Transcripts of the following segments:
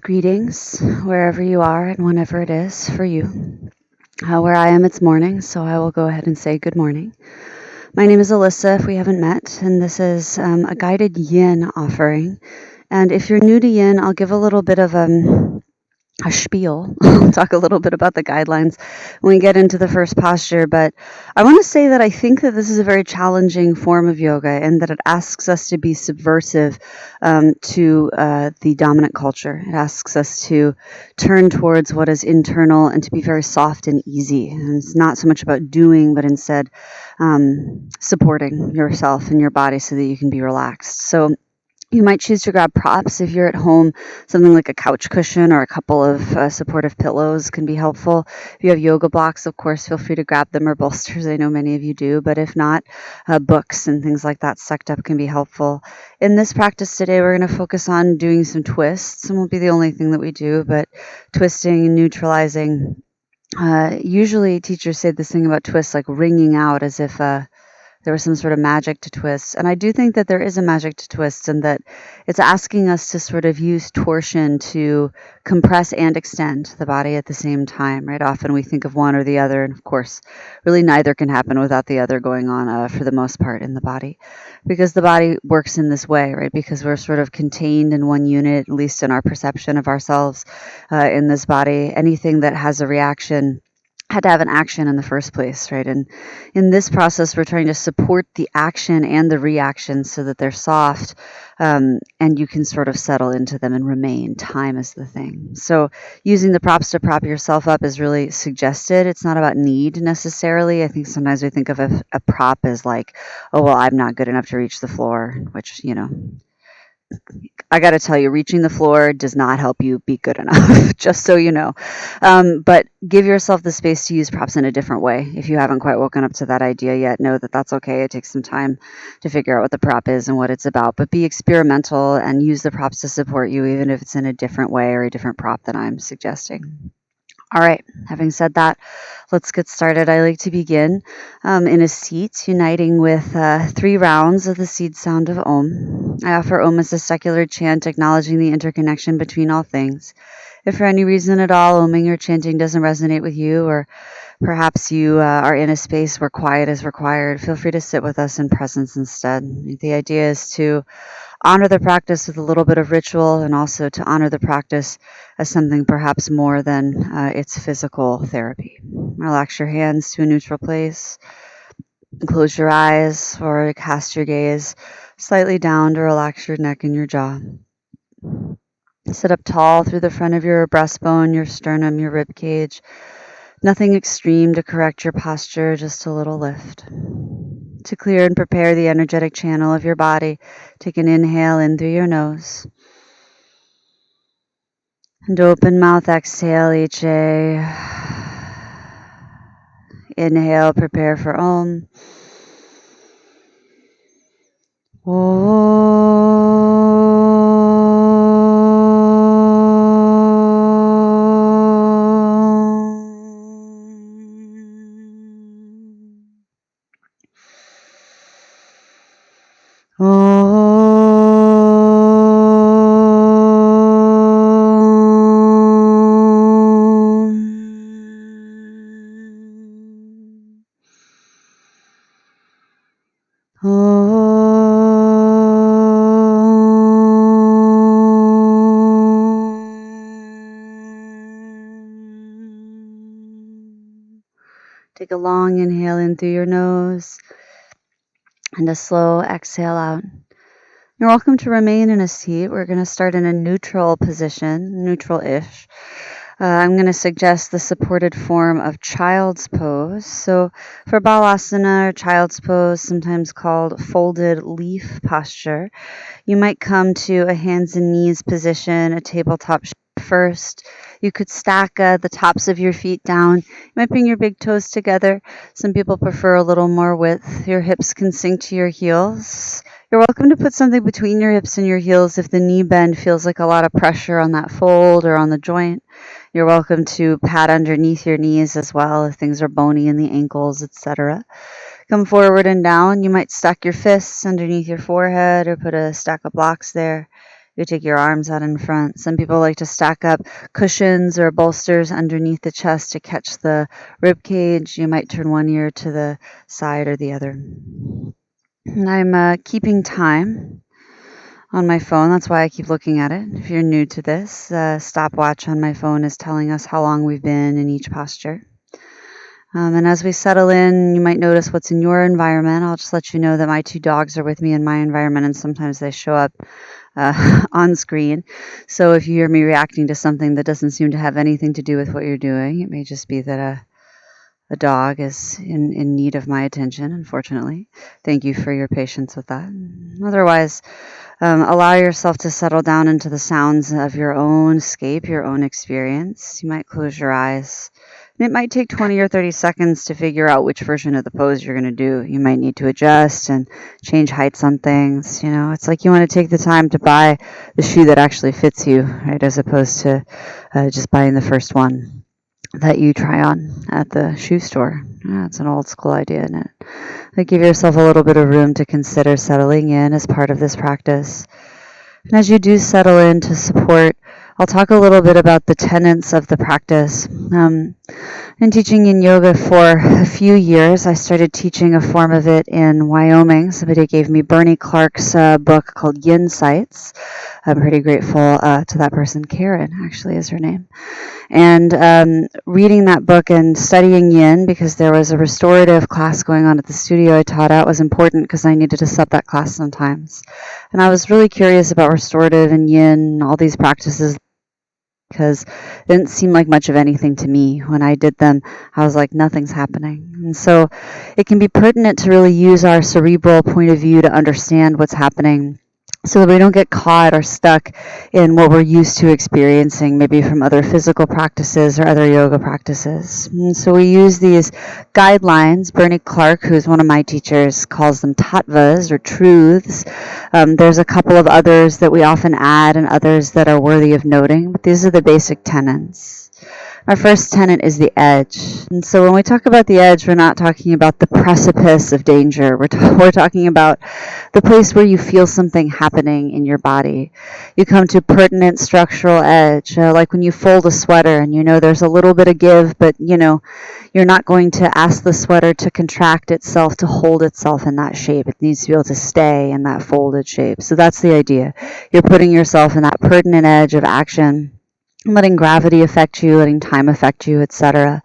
Greetings, wherever you are and whenever it is for you. Where I am, it's morning, so I will go ahead and say good morning. My name is Alyssa, if we haven't met, and this is a guided yin offering. And if you're new to yin, I'll give a little bit of a spiel. I'll talk a little bit about the guidelines when we get into the first posture, but I want to say that I think that this is a very challenging form of yoga and that it asks us to be subversive to the dominant culture. It asks us to turn towards what is internal and to be very soft and easy. And it's not so much about doing, but instead supporting yourself and your body so that you can be relaxed. So you might choose to grab props if you're at home. Something like a couch cushion or a couple of supportive pillows can be helpful. If you have yoga blocks, of course, feel free to grab them, or bolsters. I know many of you do, but if not, books and things like that stacked up can be helpful. In this practice today, we're going to focus on doing some twists. It won't be the only thing that we do, but twisting and neutralizing. Usually teachers say this thing about twists like ringing out as if there was some sort of magic to twists. And I do think that there is a magic to twists, and that it's asking us to sort of use torsion to compress and extend the body at the same time, right? Often we think of one or the other, and of course, really neither can happen without the other going on for the most part in the body, because the body works in this way, right? Because we're sort of contained in one unit, at least in our perception of ourselves in this body. Anything that has a reaction had to have an action in the first place, right? And in this process, we're trying to support the action and the reaction so that they're soft, and you can sort of settle into them and remain. Time is the thing. So using the props to prop yourself up is really suggested. It's not about need necessarily. I think sometimes we think of a prop as like, oh, well, I'm not good enough to reach the floor, which, I got to tell you, reaching the floor does not help you be good enough, just so you know. But give yourself the space to use props in a different way. If you haven't quite woken up to that idea yet, know that that's okay. It takes some time to figure out what the prop is and what it's about. But be experimental and use the props to support you, even if it's in a different way or a different prop than I'm suggesting. All right, having said that, let's get started. I like to begin in a seat, uniting with 3 rounds of the seed sound of Om. I offer Om as a secular chant, acknowledging the interconnection between all things. If for any reason at all Oming or chanting doesn't resonate with you, or perhaps you are in a space where quiet is required, feel free to sit with us in presence instead. The idea is to honor the practice with a little bit of ritual, and also to honor the practice as something perhaps more than its physical therapy. Relax your hands to a neutral place. Close your eyes or cast your gaze slightly down to relax your neck and your jaw. Sit up tall through the front of your breastbone, your sternum, your rib cage. Nothing extreme to correct your posture, just a little lift. To clear and prepare the energetic channel of your body, take an inhale in through your nose. And open mouth, exhale each A. Inhale, prepare for Om. Take a long inhale in through your nose and a slow exhale out. You're welcome to remain in a seat. We're going to start in a neutral position, neutral-ish. I'm going to suggest the supported form of child's pose. So for balasana or child's pose, sometimes called folded leaf posture, you might come to a hands and knees position, a tabletop first. You could stack the tops of your feet down. You might bring your big toes together. Some people prefer a little more width. Your hips can sink to your heels. You're welcome to put something between your hips and your heels if the knee bend feels like a lot of pressure on that fold or on the joint. You're welcome to pat underneath your knees as well if things are bony in the ankles, etc. Come forward and down. You might stack your fists underneath your forehead or put a stack of blocks there. You take your arms out in front. Some people like to stack up cushions or bolsters underneath the chest to catch the rib cage. You might turn one ear to the side or the other. And I'm keeping time on my phone. That's why I keep looking at it. If you're new to this, the stopwatch on my phone is telling us how long we've been in each posture. And as we settle in, you might notice what's in your environment. I'll just let you know that my 2 dogs are with me in my environment, and sometimes they show up on screen. So if you hear me reacting to something that doesn't seem to have anything to do with what you're doing, it may just be that a dog is in need of my attention, unfortunately. Thank you for your patience with that. Otherwise, allow yourself to settle down into the sounds of your own escape, your own experience. You might close your eyes. And it might take 20 or 30 seconds to figure out which version of the pose you're going to do. You might need to adjust and change heights on things. It's like you want to take the time to buy the shoe that actually fits you, right, as opposed to just buying the first one that you try on at the shoe store. Yeah, it's an old school idea, isn't it? Like, give yourself a little bit of room to consider settling in as part of this practice. And as you do settle in to support, I'll talk a little bit about the tenets of the practice. In teaching yin yoga for a few years, I started teaching a form of it in Wyoming. Somebody gave me Bernie Clark's book called Yin Sights. I'm pretty grateful to that person. Karen, actually, is her name. And reading that book and studying yin, because there was a restorative class going on at the studio I taught at, was important because I needed to sub that class sometimes. And I was really curious about restorative and yin and all these practices because it didn't seem like much of anything to me. When I did them, I was like, nothing's happening. And so it can be pertinent to really use our cerebral point of view to understand what's happening, so that we don't get caught or stuck in what we're used to experiencing, maybe from other physical practices or other yoga practices. And so we use these guidelines. Bernie Clark, who's one of my teachers, calls them tattvas or truths. There's a couple of others that we often add and others that are worthy of noting, but these are the basic tenets. Our first tenet is the edge. And so when we talk about the edge, we're not talking about the precipice of danger. We're talking about the place where you feel something happening in your body. You come to pertinent structural edge, like when you fold a sweater and there's a little bit of give, but you're not going to ask the sweater to contract itself, to hold itself in that shape. It needs to be able to stay in that folded shape. So that's the idea. You're putting yourself in that pertinent edge of action, letting gravity affect you, letting time affect you, etc.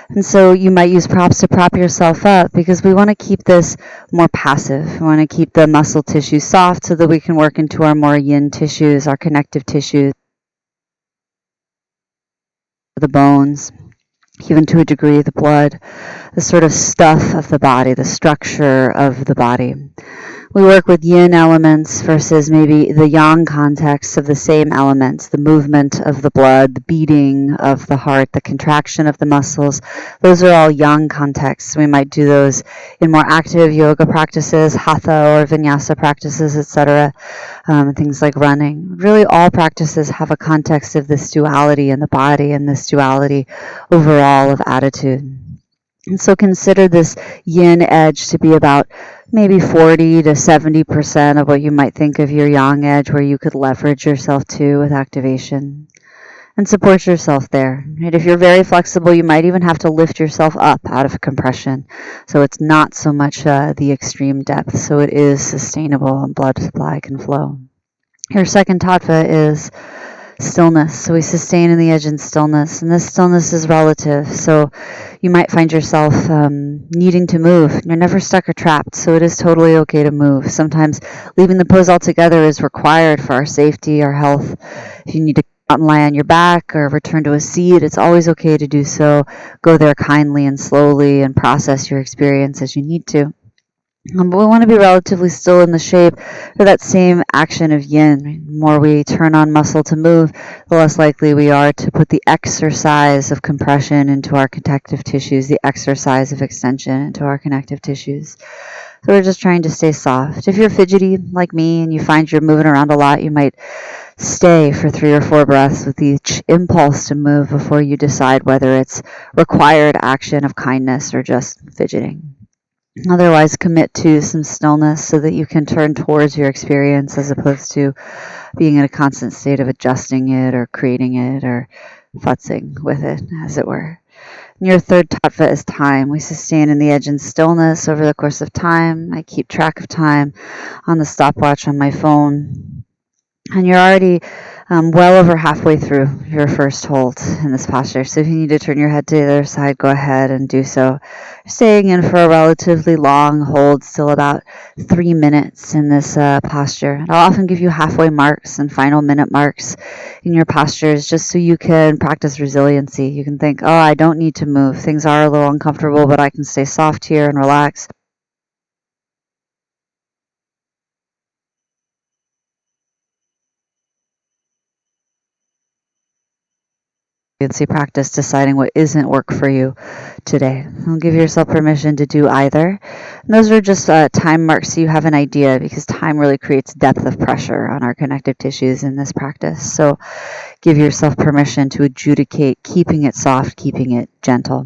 And so you might use props to prop yourself up because we want to keep this more passive. We want to keep the muscle tissue soft so that we can work into our more yin tissues, our connective tissues, the bones, even to a degree the blood, the sort of stuff of the body, the structure of the body. We work with yin elements versus maybe the yang context of the same elements, the movement of the blood, the beating of the heart, the contraction of the muscles. Those are all yang contexts. We might do those in more active yoga practices, hatha or vinyasa practices, etc., things like running. Really, all practices have a context of this duality in the body and this duality overall of attitude. And so consider this yin edge to be about maybe 40 to 70% of what you might think of your yang edge, where you could leverage yourself to with activation. And support yourself there. Right? If you're very flexible, you might even have to lift yourself up out of compression. So it's not so much the extreme depth. So it is sustainable and blood supply can flow. Your second tattva is stillness. So we sustain in the edge in stillness, and this stillness is relative. So you might find yourself needing to move. You're never stuck or trapped, so it is totally okay to move. Sometimes leaving the pose altogether is required for our safety, our health. If you need to come out and lie on your back or return to a seat, it's always okay to do so. Go there kindly and slowly and process your experience as you need to. But we want to be relatively still in the shape for that same action of yin. The more we turn on muscle to move, the less likely we are to put the exercise of compression into our connective tissues, the exercise of extension into our connective tissues. So we're just trying to stay soft. If you're fidgety like me and you find you're moving around a lot, you might stay for 3 or 4 breaths with each impulse to move before you decide whether it's required action of kindness or just fidgeting. Otherwise, commit to some stillness so that you can turn towards your experience as opposed to being in a constant state of adjusting it or creating it or futzing with it, as it were. And your third tattva is time. We sustain in the edge and stillness over the course of time. I keep track of time on the stopwatch on my phone. And you're already well over halfway through your first hold in this posture. So if you need to turn your head to the other side, go ahead and do so. Staying in for a relatively long hold, still about 3 minutes in this posture. I'll often give you halfway marks and final minute marks in your postures just so you can practice resiliency. You can think, oh, I don't need to move. Things are a little uncomfortable, but I can stay soft here and relax. Practice deciding what isn't work for you today. Don't give yourself permission to do either. And those are just time marks so you have an idea, because time really creates depth of pressure on our connective tissues in this practice. So give yourself permission to adjudicate keeping it soft, keeping it gentle.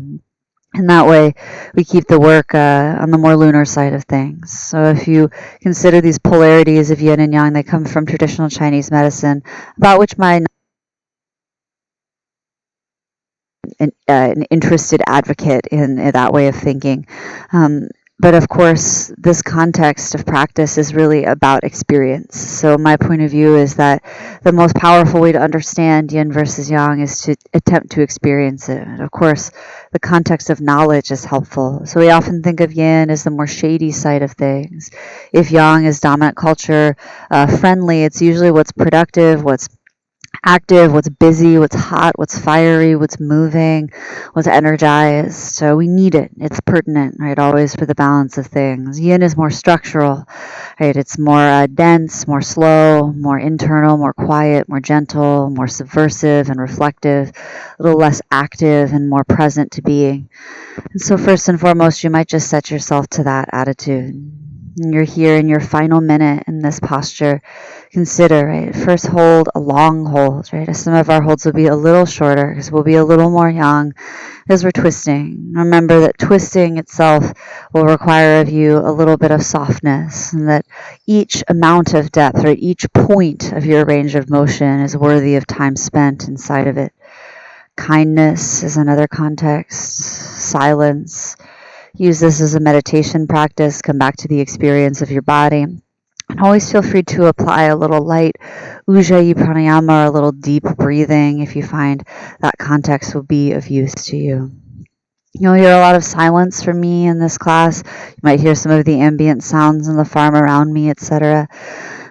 And that way we keep the work on the more lunar side of things. So if you consider these polarities of yin and yang, they come from traditional Chinese medicine, about which my an interested advocate in that way of thinking. But of course, this context of practice is really about experience. So my point of view is that the most powerful way to understand yin versus yang is to attempt to experience it. And of course, the context of knowledge is helpful. So we often think of yin as the more shady side of things. If yang is dominant culture friendly, it's usually what's productive, what's active, what's busy, what's hot, what's fiery, what's moving, what's energized. So we need it. It's pertinent, right? Always for the balance of things. Yin is more structural, right? It's more dense, more slow, more internal, more quiet, more gentle, more subversive and reflective, a little less active and more present to being. And so first and foremost, you might just set yourself to that attitude. And you're here in your final minute in this posture. Consider, right? First hold a long hold, right? Some of our holds will be a little shorter because we'll be a little more young as we're twisting. Remember that twisting itself will require of you a little bit of softness, and that each amount of depth, right? Each point of your range of motion is worthy of time spent inside of it. Kindness is another context. Silence. Use this as a meditation practice. Come back to the experience of your body. And always feel free to apply a little light ujjayi pranayama or a little deep breathing if you find that context will be of use to you. You'll hear a lot of silence from me in this class. You might hear some of the ambient sounds in the farm around me, etc.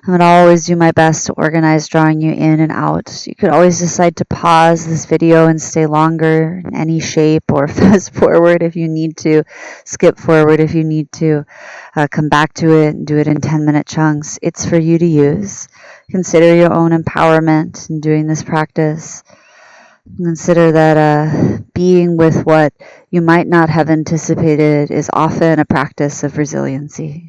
I'm going to always do my best to organize drawing you in and out. You could always decide to pause this video and stay longer in any shape, or fast forward if you need to, skip forward if you need to, come back to it and do it in 10-minute chunks. It's for you to use. Consider your own empowerment in doing this practice. Consider that being with what you might not have anticipated is often a practice of resiliency.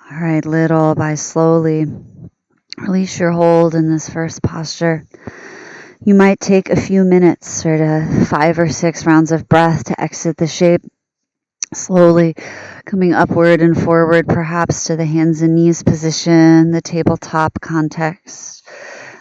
All right, little by slowly release your hold in this first posture. You might take a few minutes, sort of 5 or 6 rounds of breath to exit the shape, slowly coming upward and forward, perhaps to the hands and knees position, the tabletop context.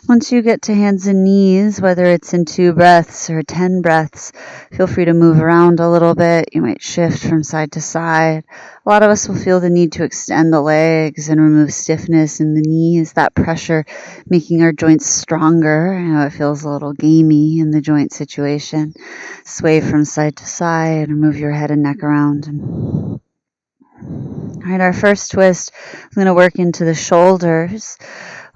Once you get to hands and knees, whether it's in 2 breaths or 10 breaths, feel free to move around a little bit. You might shift from side to side. A lot of us will feel the need to extend the legs and remove stiffness in the knees, that pressure making our joints stronger. I know it feels a little gamey in the joint situation. Sway from side to side and move your head and neck around. All right, our first twist, I'm going to work into the shoulders,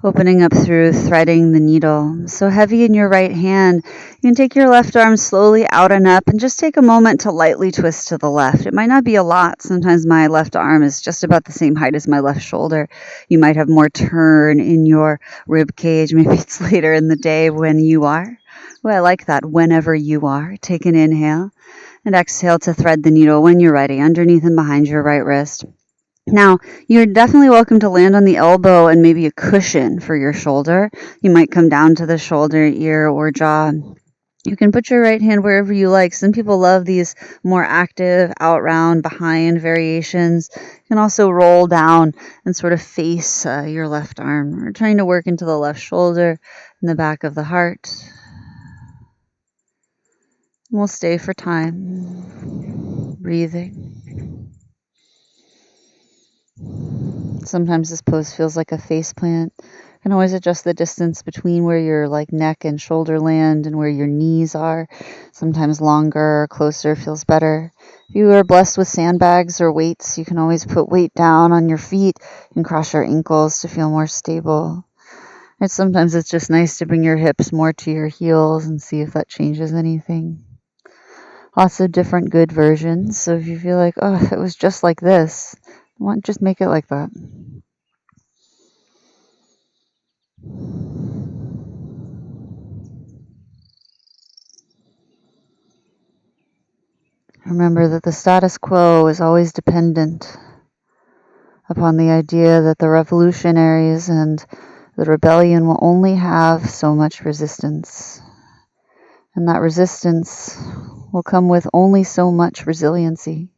opening up through threading the needle. So heavy in your right hand, you can take your left arm slowly out and up and just take a moment to lightly twist to the left. It might not be a lot. Sometimes my left arm is just about the same height as my left shoulder. You might have more turn in your rib cage. Maybe it's later in the day when you are. Well, I like that. Whenever you are. Take an inhale. And exhale to thread the needle when you're ready, underneath and behind your right wrist. Now, you're definitely welcome to land on the elbow and maybe a cushion for your shoulder. You might come down to the shoulder, ear, or jaw. You can put your right hand wherever you like. Some people love these more active, out round, behind variations. You can also roll down and sort of face your left arm. We're trying to work into the left shoulder and the back of the heart. We'll stay for time, breathing. Sometimes this pose feels like a face plant. You can always adjust the distance between where your neck and shoulder land and where your knees are. Sometimes longer or closer feels better. If you are blessed with sandbags or weights, you can always put weight down on your feet and cross your ankles to feel more stable. And sometimes it's just nice to bring your hips more to your heels and see if that changes anything. Lots of different good versions. So if you feel like, oh, if it was just like this, just make it like that. Remember that the status quo is always dependent upon the idea that the revolutionaries and the rebellion will only have so much resistance. And that resistance will come with only so much resiliency.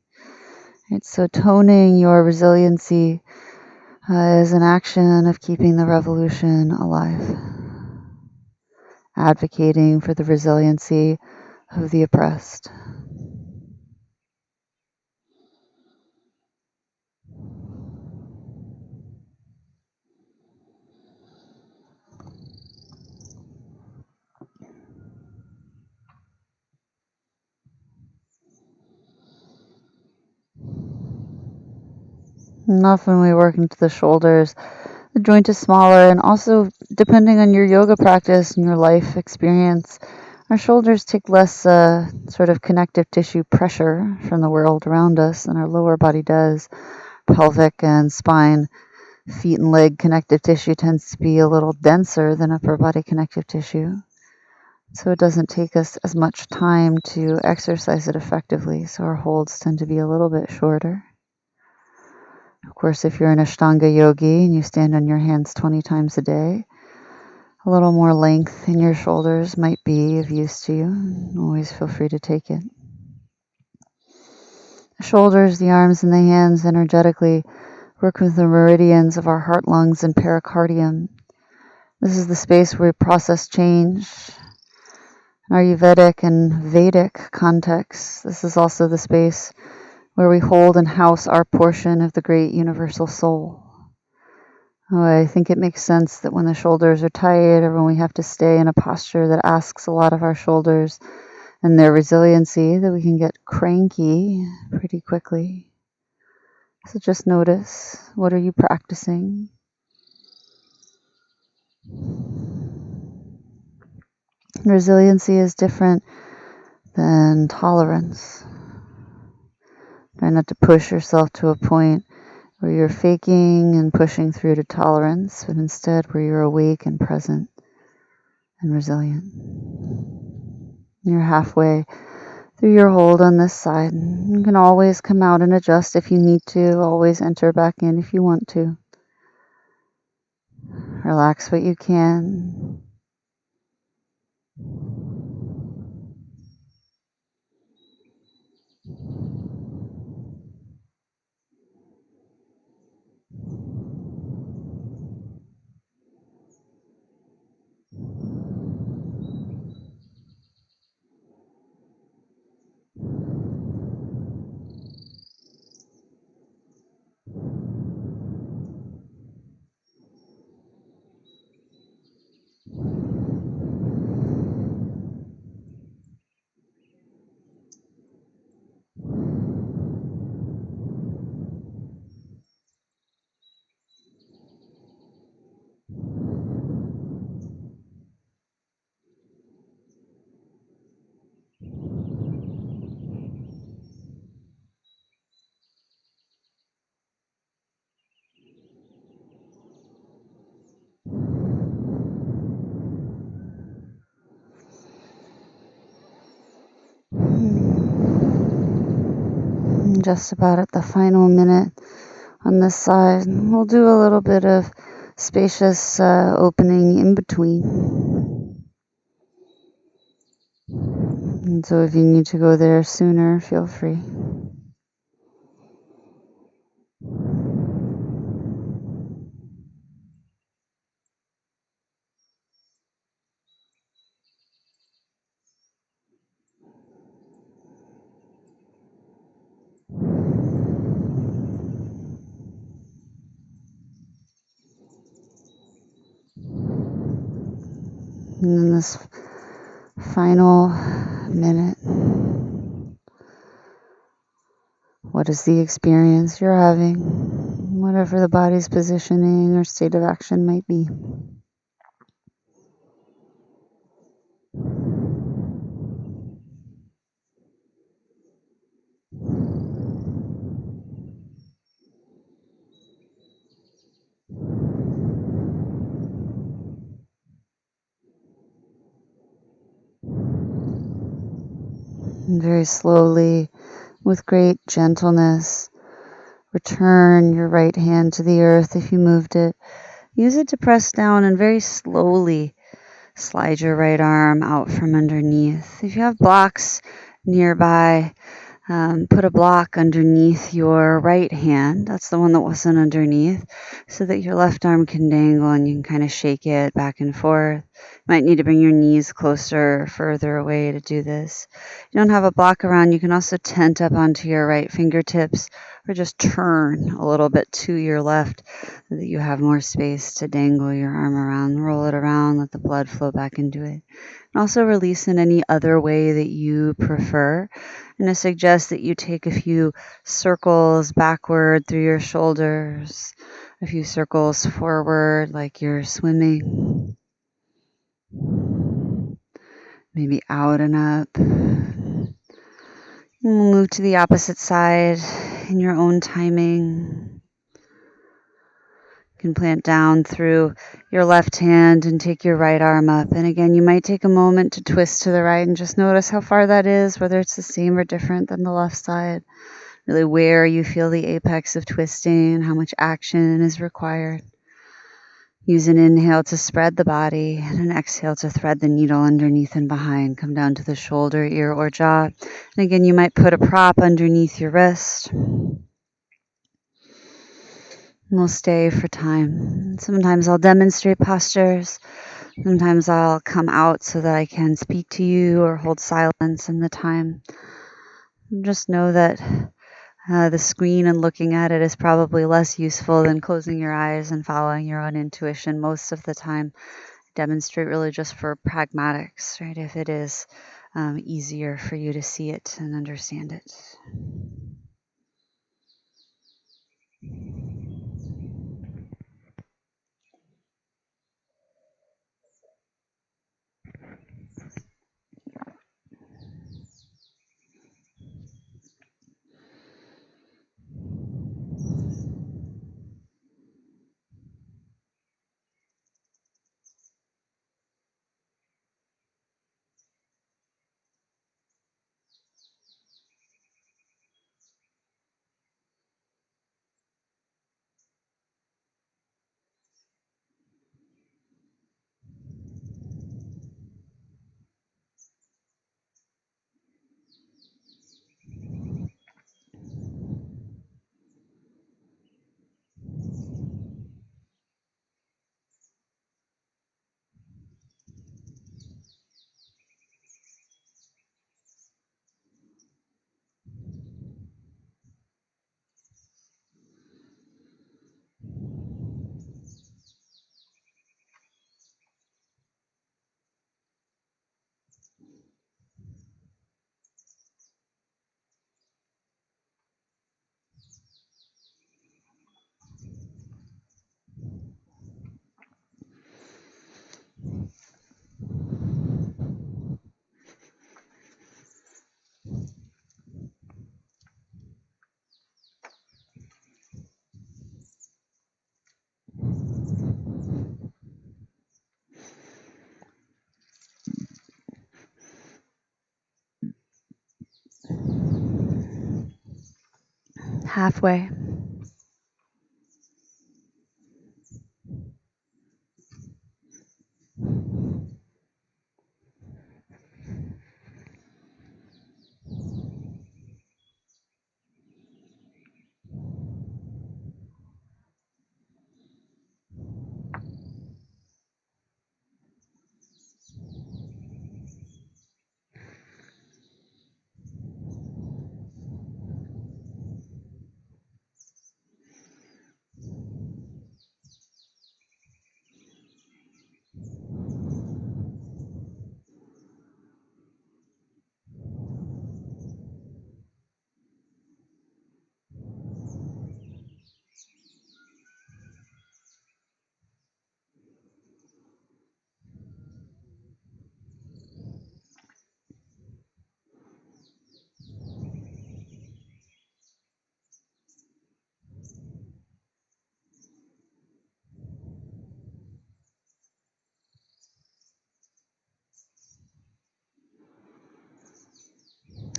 Right? So toning your resiliency is an action of keeping the revolution alive. Advocating for the resiliency of the oppressed. And often we work into the shoulders. The joint is smaller, and also depending on your yoga practice and your life experience, our shoulders take less sort of connective tissue pressure from the world around us than our lower body does. Pelvic and spine, feet and leg connective tissue tends to be a little denser than upper body connective tissue. So it doesn't take us as much time to exercise it effectively, so our holds tend to be a little bit shorter. Of course, if you're an Ashtanga yogi and you stand on your hands 20 times a day, a little more length in your shoulders might be of use to you. Always feel free to take it. The shoulders, the arms, and the hands energetically work with the meridians of our heart, lungs, and pericardium. This is the space where we process change. In Ayurvedic and Vedic contexts, this is also the space where we hold and house our portion of the great universal soul. I think it makes sense that when the shoulders are tight or when we have to stay in a posture that asks a lot of our shoulders and their resiliency, that we can get cranky pretty quickly. So just notice, what are you practicing? Resiliency is different than tolerance. Try not to push yourself to a point where you're faking and pushing through to tolerance, but instead where you're awake and present and resilient. You're halfway through your hold on this side. You can always come out and adjust if you need to, always enter back in if you want to. Relax what you can. just about at the final minute on this side. We'll do a little bit of spacious opening in between. And so if you need to go there sooner, feel free. And then this final minute, what is the experience you're having, whatever the body's positioning or state of action might be. And very slowly, with great gentleness, return your right hand to the earth if you moved it. Use it to press down and very slowly slide your right arm out from underneath. If you have blocks nearby, put a block underneath your right hand. That's the one that wasn't underneath, so that your left arm can dangle and you can kind of shake it back and forth. You might need to bring your knees closer or further away to do this. If you don't have a block around, you can also tent up onto your right fingertips or just turn a little bit to your left so that you have more space to dangle your arm around. Roll it around, let the blood flow back into it. And also release in any other way that you prefer. And I suggest that you take a few circles backward through your shoulders, a few circles forward like you're swimming, maybe out and up. And we'll move to the opposite side in your own timing. You can plant down through your left hand and take your right arm up. And again, you might take a moment to twist to the right and just notice how far that is, whether it's the same or different than the left side. Really where you feel the apex of twisting, how much action is required. Use an inhale to spread the body and an exhale to thread the needle underneath and behind. Come down to the shoulder, ear, or jaw. And again, you might put a prop underneath your wrist. And we'll stay for time. Sometimes I'll demonstrate postures. Sometimes I'll come out so that I can speak to you or hold silence in the time. And just know that the screen and looking at it is probably less useful than closing your eyes and following your own intuition most of the time. Demonstrate really just for pragmatics, right? If it is easier for you to see it and understand it. halfway.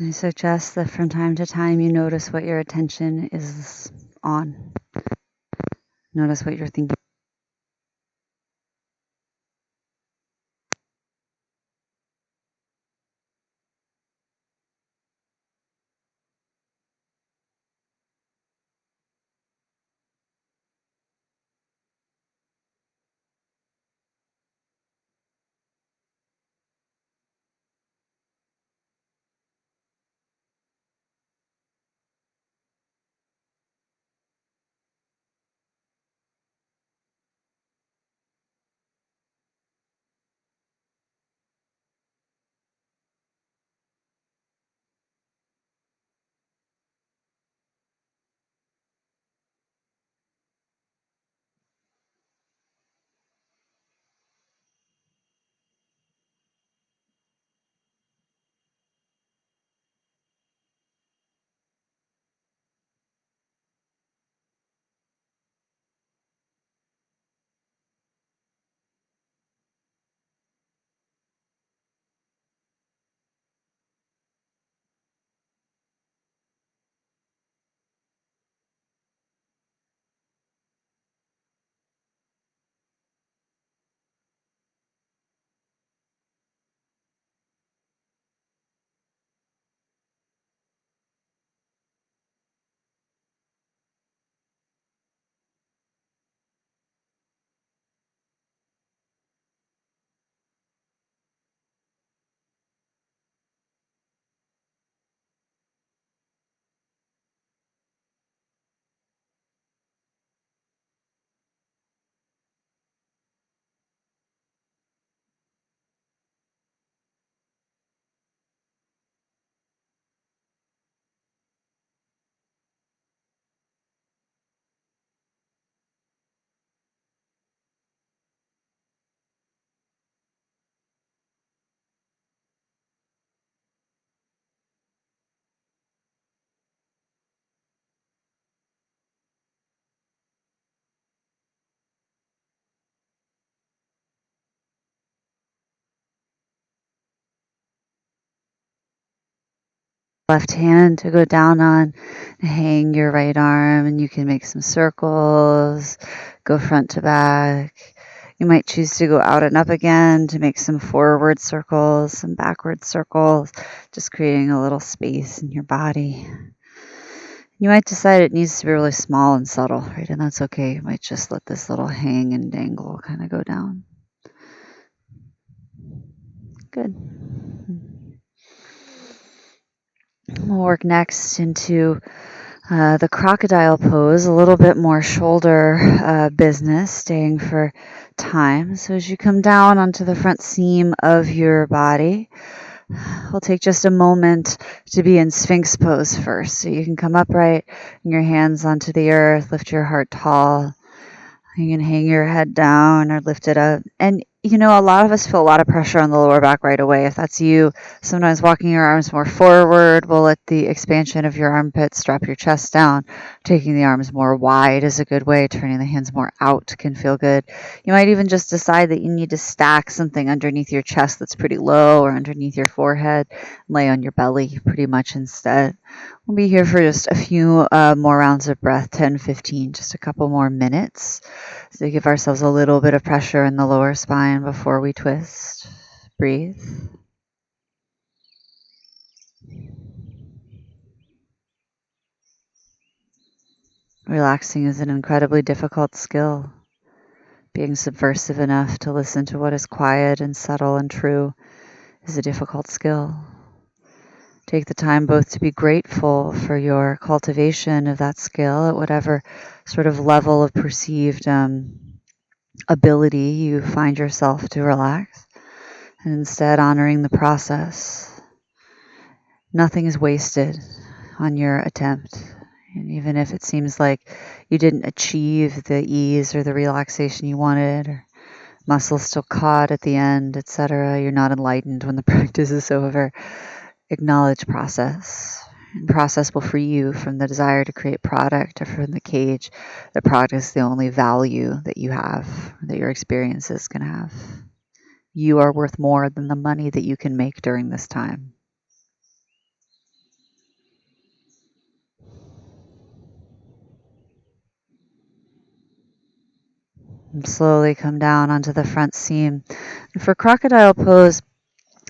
I suggest that from time to time you notice what your attention is on. Notice what you're thinking. Left hand to go down on, hang your right arm, and you can make some circles, go front to back. You might choose to go out and up again to make some forward circles, some backward circles, just creating a little space in your body. You might decide it needs to be really small and subtle, right? And that's okay. You might just let this little hang and dangle kind of go down. Good. We'll work next into the crocodile pose, a little bit more shoulder business, staying for time. So as you come down onto the front seam of your body, we'll take just a moment to be in Sphinx pose first. So you can come upright, and your hands onto the earth, lift your heart tall. You can hang your head down or lift it up. And A lot of us feel a lot of pressure on the lower back right away. If that's you, sometimes walking your arms more forward will let the expansion of your armpits drop your chest down. Taking the arms more wide is a good way. Turning the hands more out can feel good. You might even just decide that you need to stack something underneath your chest that's pretty low or underneath your forehead. Lay on your belly pretty much instead. We'll be here for just a few more rounds of breath, 10, 15, just a couple more minutes. So give ourselves a little bit of pressure in the lower spine before we twist. Breathe. Relaxing is an incredibly difficult skill. Being subversive enough to listen to what is quiet and subtle and true is a difficult skill. Take the time both to be grateful for your cultivation of that skill at whatever sort of level of perceived ability you find yourself to relax, and instead honoring the process. Nothing is wasted on your attempt. And even if it seems like you didn't achieve the ease or the relaxation you wanted, or muscles still caught at the end, etc., you're not enlightened when the practice is over. Acknowledge process. And process will free you from the desire to create product or from the cage. The product is the only value that you have, that your experiences can have. You are worth more than the money that you can make during this time. And slowly come down onto the front seam. And for crocodile pose,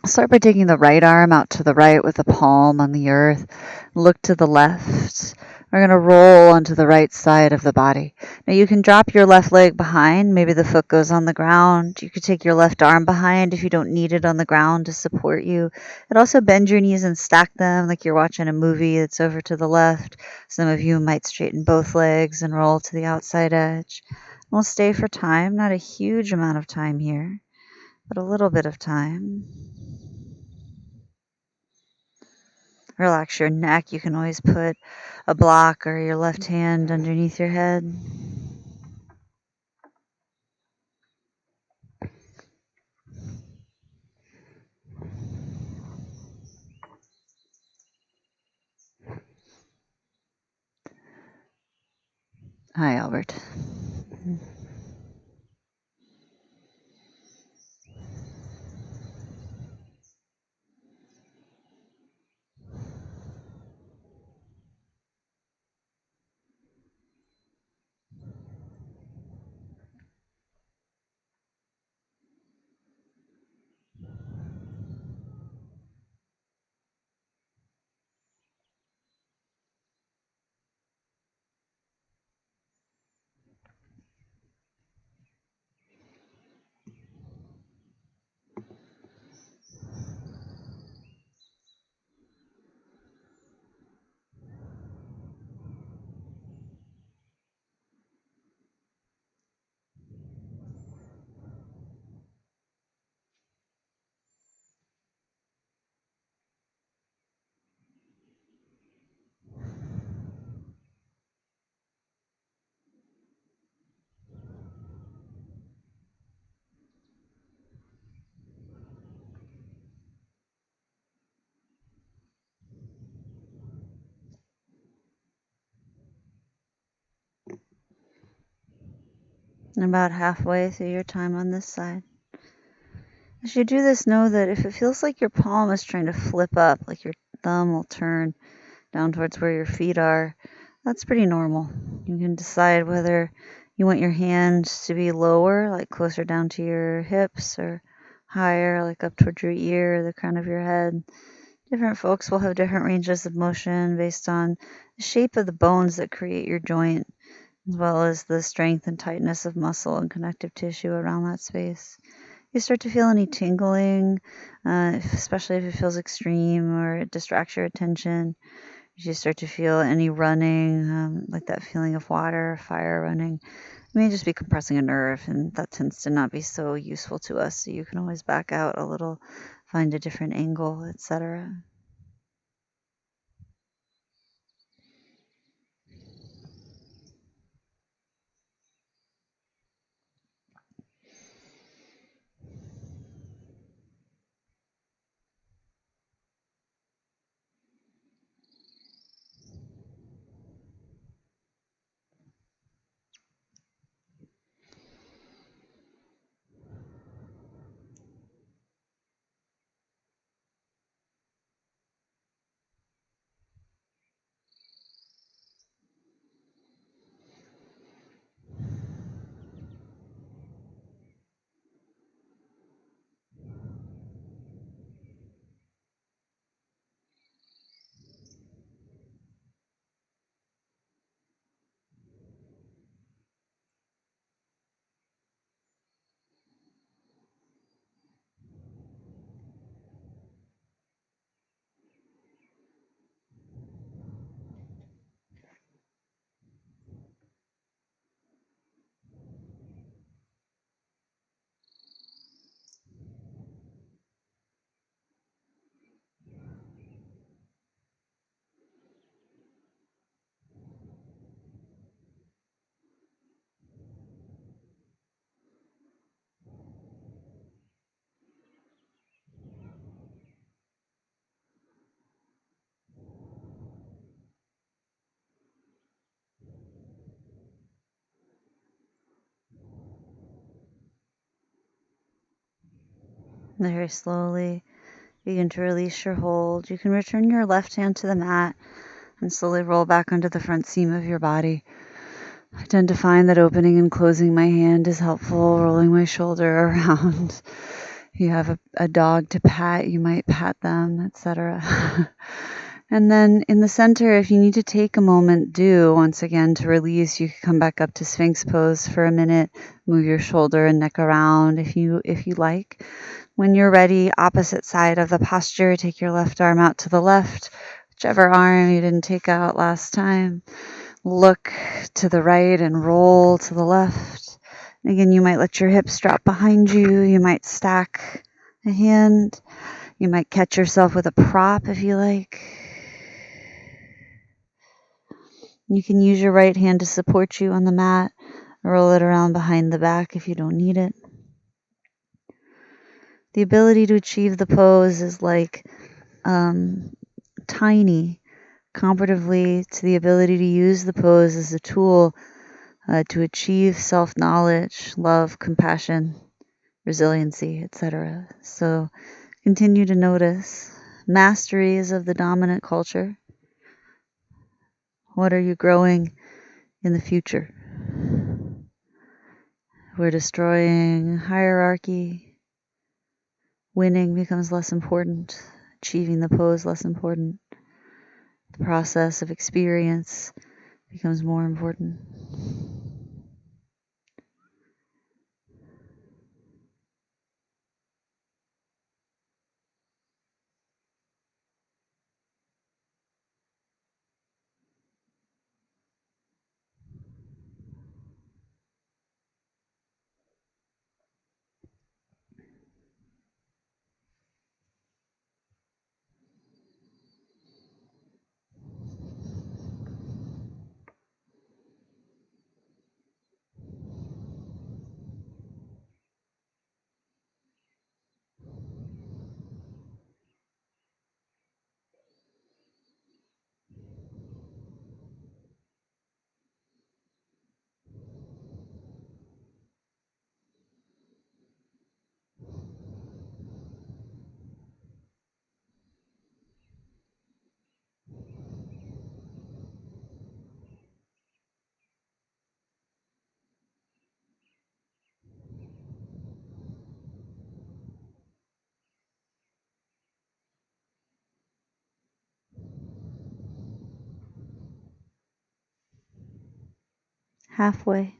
start by taking the right arm out to the right with the palm on the earth. Look to the left. We're going to roll onto the right side of the body. Now you can drop your left leg behind. Maybe the foot goes on the ground. You could take your left arm behind if you don't need it on the ground to support you. And also bend your knees and stack them like you're watching a movie that's over to the left. Some of you might straighten both legs and roll to the outside edge. We'll stay for time, not a huge amount of time here, but a little bit of time. Relax your neck. You can always put a block or your left hand underneath your head. Hi, Albert. And about halfway through your time on this side. As you do this, know that if it feels like your palm is trying to flip up, like your thumb will turn down towards where your feet are, that's pretty normal. You can decide whether you want your hands to be lower, like closer down to your hips, or higher, like up towards your ear, the crown of your head. Different folks will have different ranges of motion based on the shape of the bones that create your joint, as well as the strength and tightness of muscle and connective tissue around that space. You start to feel any tingling, especially if it feels extreme or it distracts your attention. You start to feel any running, like that feeling of water or fire running. It may just be compressing a nerve, and that tends to not be so useful to us. So you can always back out a little, find a different angle, etc. Very slowly begin to release your hold. You can return your left hand to the mat and slowly roll back onto the front seam of your body. I tend to find that opening and closing my hand is helpful, rolling my shoulder around. If you have a dog to pat, you might pat them, etc. And then in the center, if you need to take a moment, do once again to release. You can come back up to Sphinx pose for a minute, move your shoulder and neck around if you like. When you're ready, opposite side of the posture, take your left arm out to the left, whichever arm you didn't take out last time. Look to the right and roll to the left. Again, you might let your hips drop behind you. You might stack a hand. You might catch yourself with a prop if you like. You can use your right hand to support you on the mat. Roll it around behind the back if you don't need it. The ability to achieve the pose is like tiny comparatively to the ability to use the pose as a tool to achieve self-knowledge, love, compassion, resiliency, etc. So continue to notice. Mastery is of the dominant culture. What are you growing in the future? We're destroying hierarchy. Winning becomes less important. Achieving the pose less important. The process of experience becomes more important. Halfway.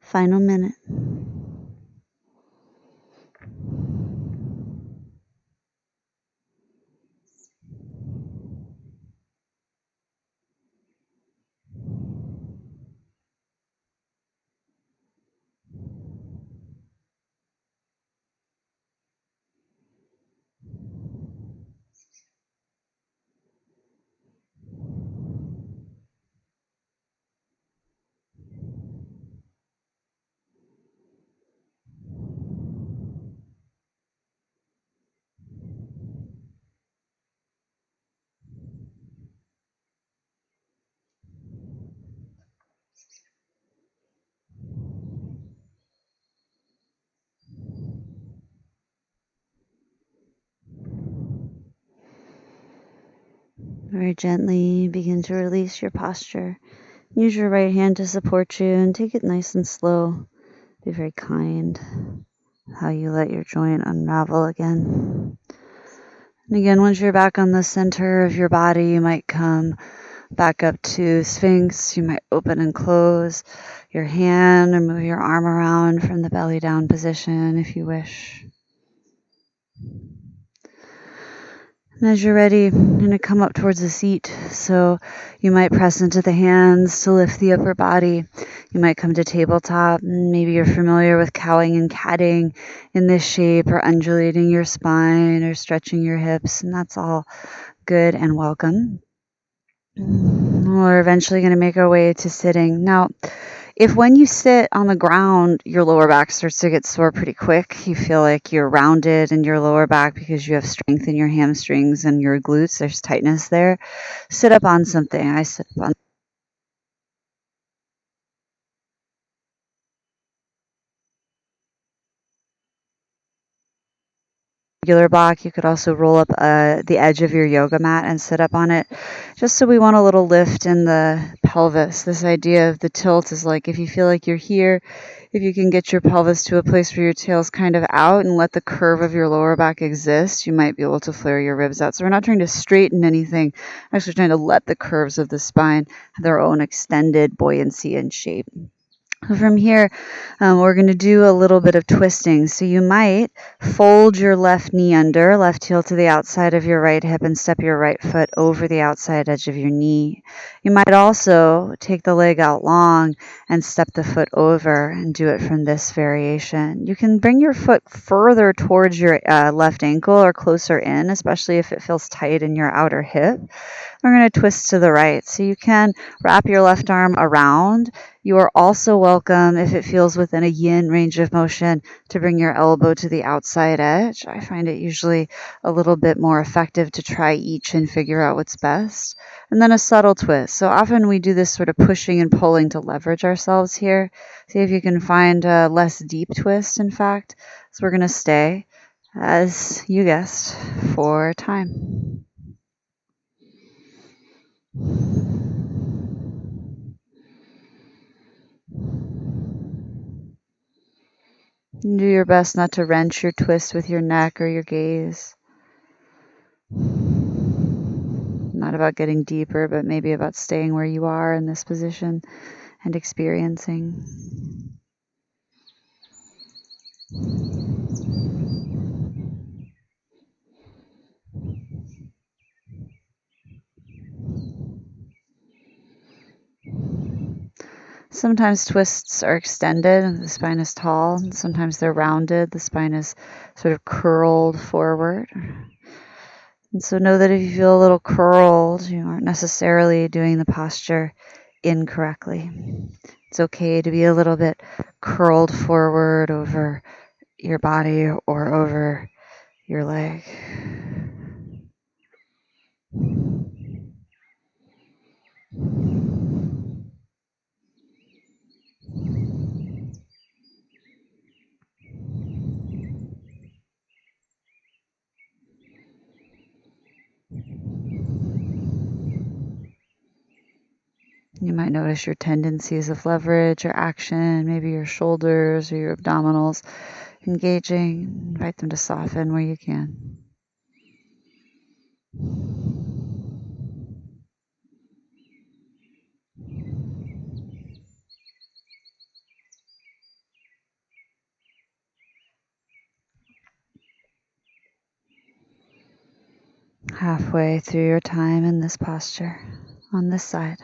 Final minute. Very gently begin to release your posture. Use your right hand to support you and take it nice and slow. Be very kind how you let your joint unravel again. And again, once you're back on the center of your body, you might come back up to Sphinx. You might open and close your hand or move your arm around from the belly down position if you wish. And as you're ready, I'm going to come up towards the seat. So you might press into the hands to lift the upper body. You might come to tabletop. Maybe you're familiar with cowing and catting in this shape, or undulating your spine or stretching your hips. And that's all good and welcome. We're eventually going to make our way to sitting. Now, if when you sit on the ground, your lower back starts to get sore pretty quick, you feel like you're rounded in your lower back because you have strength in your hamstrings and your glutes, there's tightness there, sit up on something. I sit up on regular block. You could also roll up the edge of your yoga mat and sit up on it, just so we want a little lift in the pelvis. This idea of the tilt is like if you feel like you're here, if you can get your pelvis to a place where your tail's kind of out and let the curve of your lower back exist, you might be able to flare your ribs out. So we're not trying to straighten anything, actually trying to let the curves of the spine have their own extended buoyancy and shape. From here, we're going to do a little bit of twisting. So you might fold your left knee under, left heel to the outside of your right hip, and step your right foot over the outside edge of your knee. You might also take the leg out long and step the foot over and do it from this variation. You can bring your foot further towards your left ankle or closer in, especially if it feels tight in your outer hip. We're going to twist to the right. So you can wrap your left arm around. You are also welcome, if it feels within a yin range of motion, to bring your elbow to the outside edge. I find it usually a little bit more effective to try each and figure out what's best. And then a subtle twist. So often we do this sort of pushing and pulling to leverage ourselves here. See if you can find a less deep twist, in fact. So we're going to stay, as you guessed, for time. Do your best not to wrench your twist with your neck or your gaze. Not about getting deeper, but maybe about staying where you are in this position and experiencing. Sometimes twists are extended, the spine is tall. Sometimes they're rounded, the spine is sort of curled forward. And so know that if you feel a little curled, you aren't necessarily doing the posture incorrectly. It's okay to be a little bit curled forward over your body or over your leg. You might notice your tendencies of leverage or action, maybe your shoulders or your abdominals engaging. Invite them to soften where you can. Halfway through your time in this posture, on this side.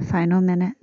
final minute.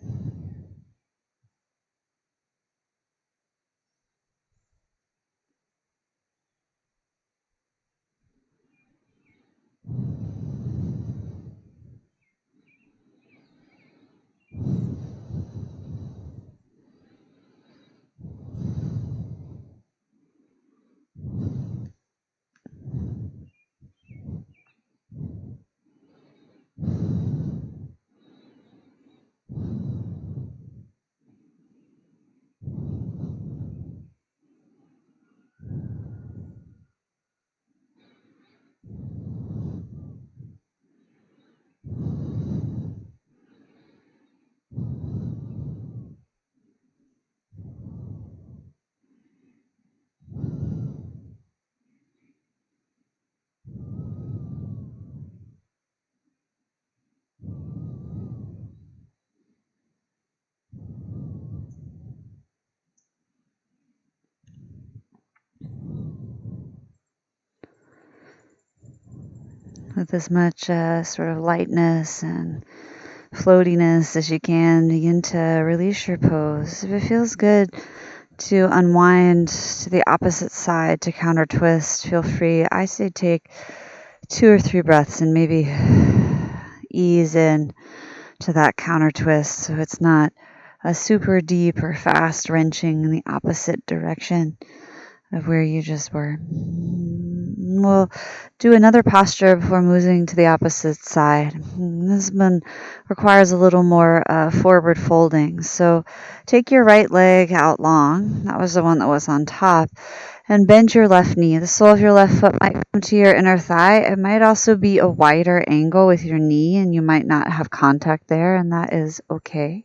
With as much sort of lightness and floatiness as you can, begin to release your pose. If it feels good to unwind to the opposite side to counter twist, feel free. I say take 2 or 3 breaths and maybe ease in to that counter twist so it's not a super deep or fast wrenching in the opposite direction of where you just were. We'll do another posture before moving to the opposite side. This one requires a little more forward folding. So take your right leg out long. That was the one that was on top. And bend your left knee. The sole of your left foot might come to your inner thigh. It might also be a wider angle with your knee, and you might not have contact there, and that is okay.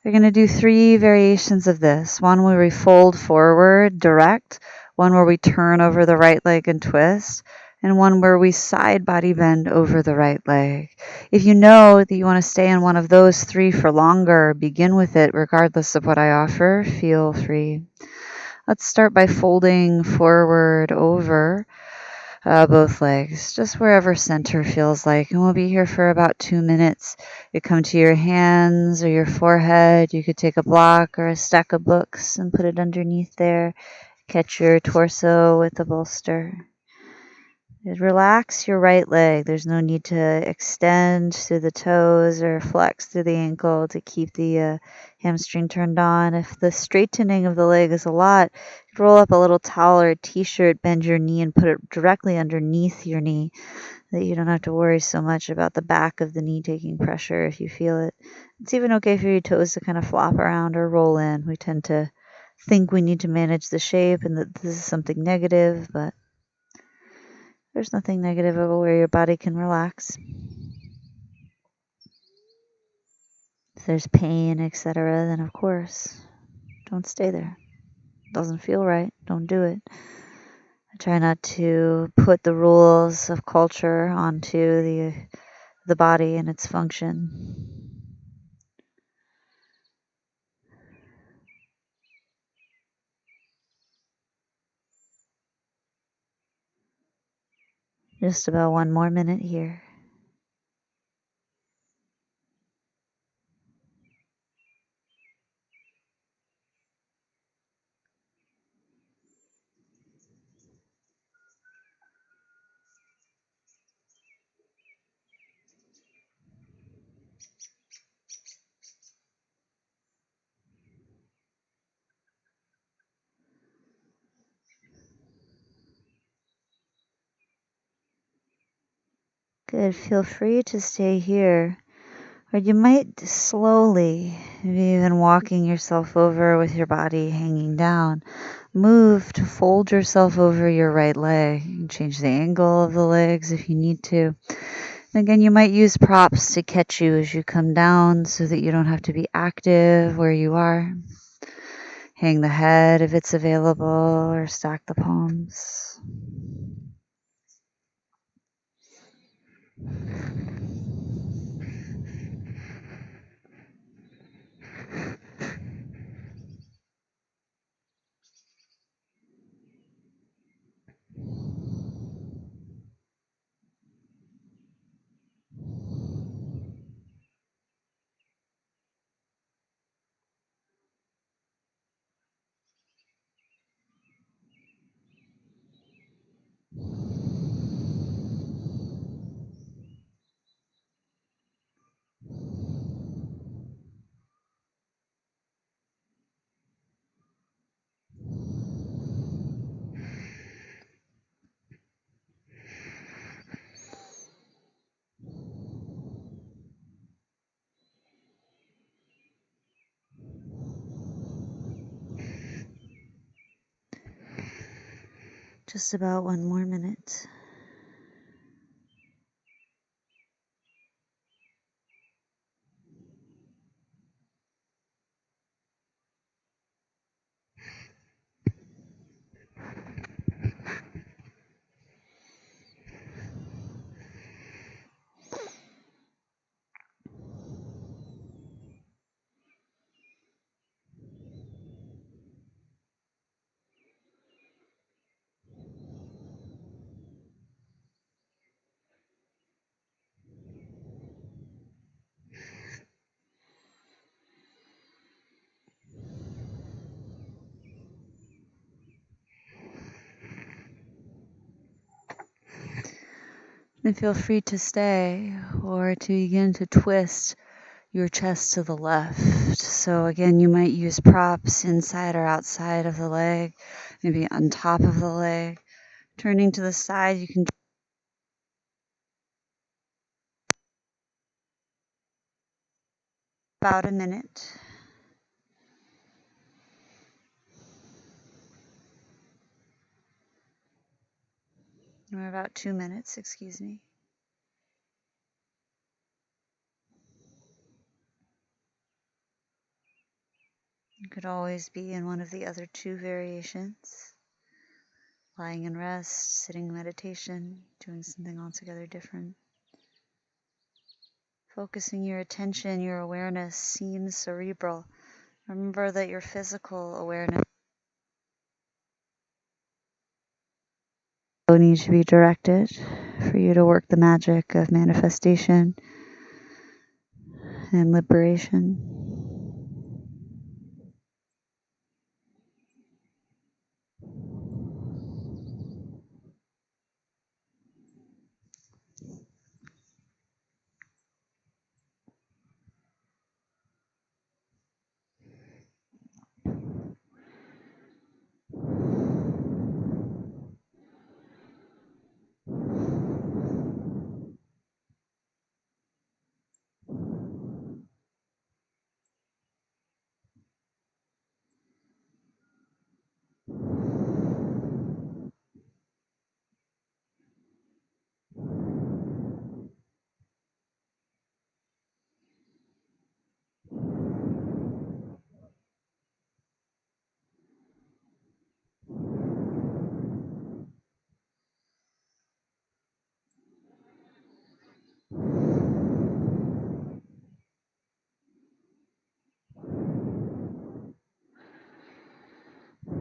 We're going to do 3 variations of this. One where we fold forward, direct. One where we turn over the right leg and twist. And one where we side body bend over the right leg. If you know that you want to stay in one of those 3 for longer, begin with it regardless of what I offer. Feel free. Let's start by folding forward over both legs, just wherever center feels like. And we'll be here for about 2 minutes. You come to your hands or your forehead. You could take a block or a stack of books and put it underneath there. Catch your torso with the bolster. Relax your right leg. There's no need to extend through the toes or flex through the ankle to keep the hamstring turned on. If the straightening of the leg is a lot, roll up a little towel or a t-shirt, bend your knee and put it directly underneath your knee so that you don't have to worry so much about the back of the knee taking pressure if you feel it. It's even okay for your toes to kind of flop around or roll in. We tend to think we need to manage the shape and that this is something negative, but there's nothing negative about where your body can relax. If there's pain, etc., then of course, don't stay there. It doesn't feel right. Don't do it. I try not to put the rules of culture onto the body and its function. Just about 1 more minute here. Good. Feel free to stay here. Or you might slowly, maybe even walking yourself over with your body hanging down, move to fold yourself over your right leg. You can change the angle of the legs if you need to. And again, you might use props to catch you as you come down so that you don't have to be active where you are. Hang the head if it's available or stack the palms. Just about one more minute. And feel free to stay or to begin to twist your chest to the left. So again, you might use props inside or outside of the leg, maybe on top of the leg. Turning to the side, you can about a minute. Or about 2 minutes, excuse me. You could always be in one of the other two variations. Lying in rest, sitting in meditation, doing something altogether different. Focusing your attention, your awareness seems cerebral. Remember that your physical awareness needs to be directed for you to work the magic of manifestation and liberation.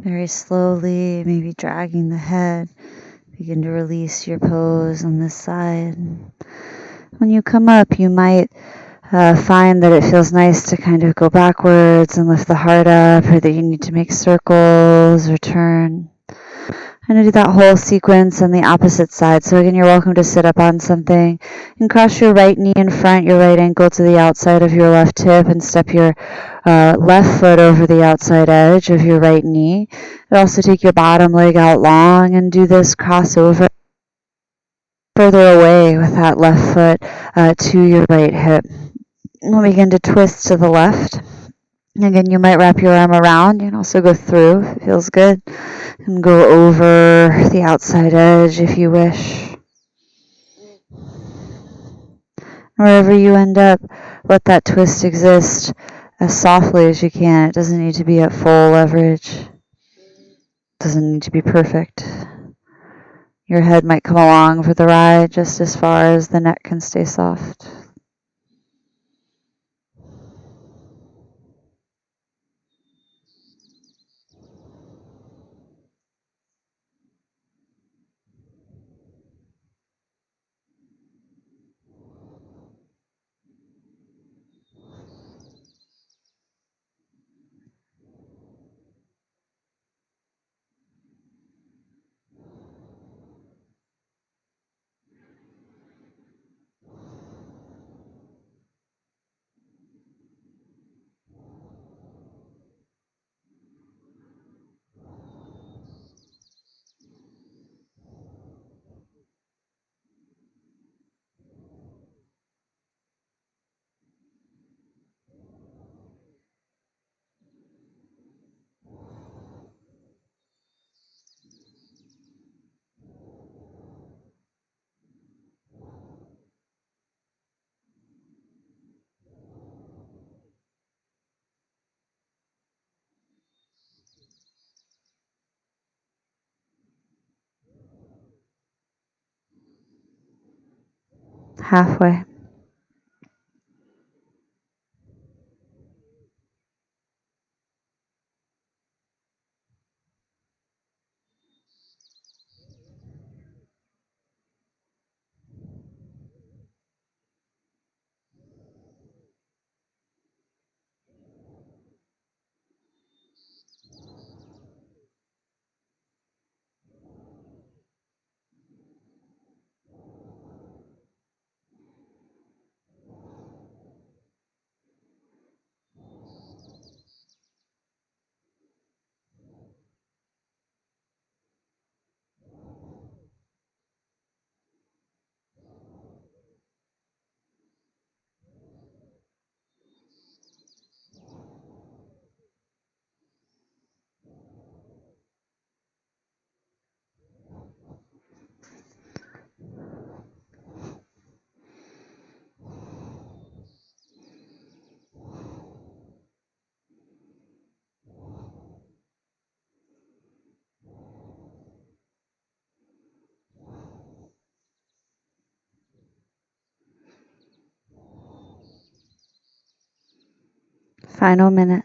Very slowly, maybe dragging the head, begin to release your pose on this side. When you come up, you might find that it feels nice to kind of go backwards and lift the heart up, or that you need to make circles or turn. I'm going to do that whole sequence on the opposite side. So again, you're welcome to sit up on something and cross your right knee in front, your right ankle to the outside of your left hip, and step your left foot over the outside edge of your right knee. Also take your bottom leg out long and do this crossover further away with that left foot to your right hip. We'll begin to twist to the left. Again, you might wrap your arm around. You can also go through if it feels good. And go over the outside edge if you wish. Wherever you end up, let that twist exist as softly as you can. It doesn't need to be at full leverage. It doesn't need to be perfect. Your head might come along for the ride just as far as the neck can stay soft. halfway. Final minute.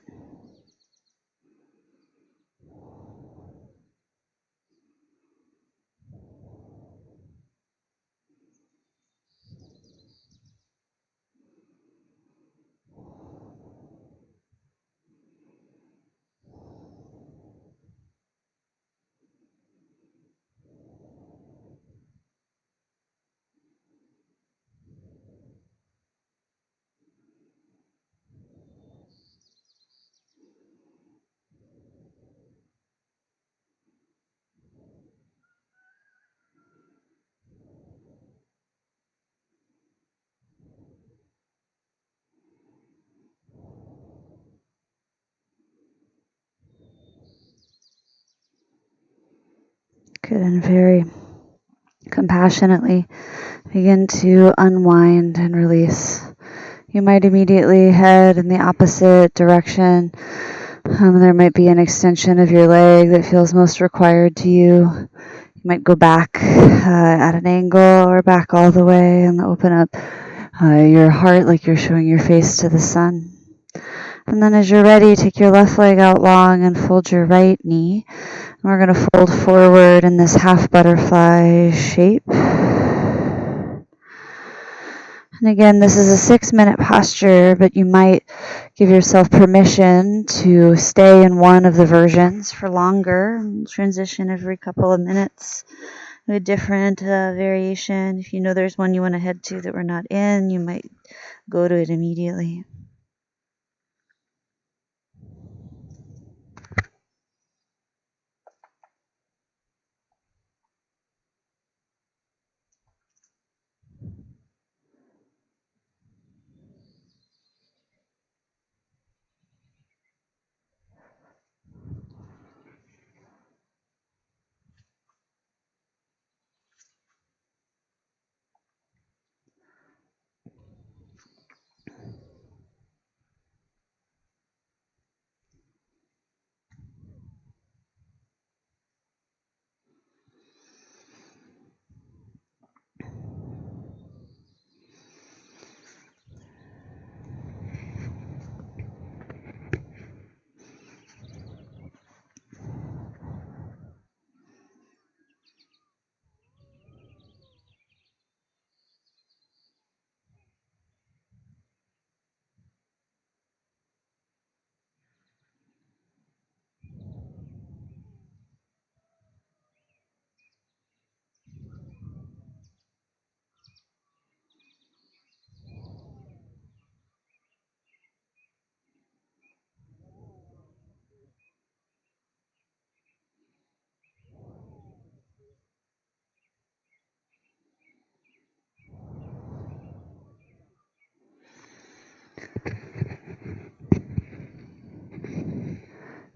Good, and very compassionately begin to unwind and release. You might immediately head in the opposite direction. There might be an extension of your leg that feels most required to you. You might go back at an angle or back all the way and open up your heart like you're showing your face to the sun. And then as you're ready, take your left leg out long and fold your right knee. And we're going to fold forward in this half butterfly shape. And again, this is a 6-minute posture, but you might give yourself permission to stay in one of the versions for longer. Transition every couple of minutes. A different variation. If you know there's one you want to head to that we're not in, you might go to it immediately.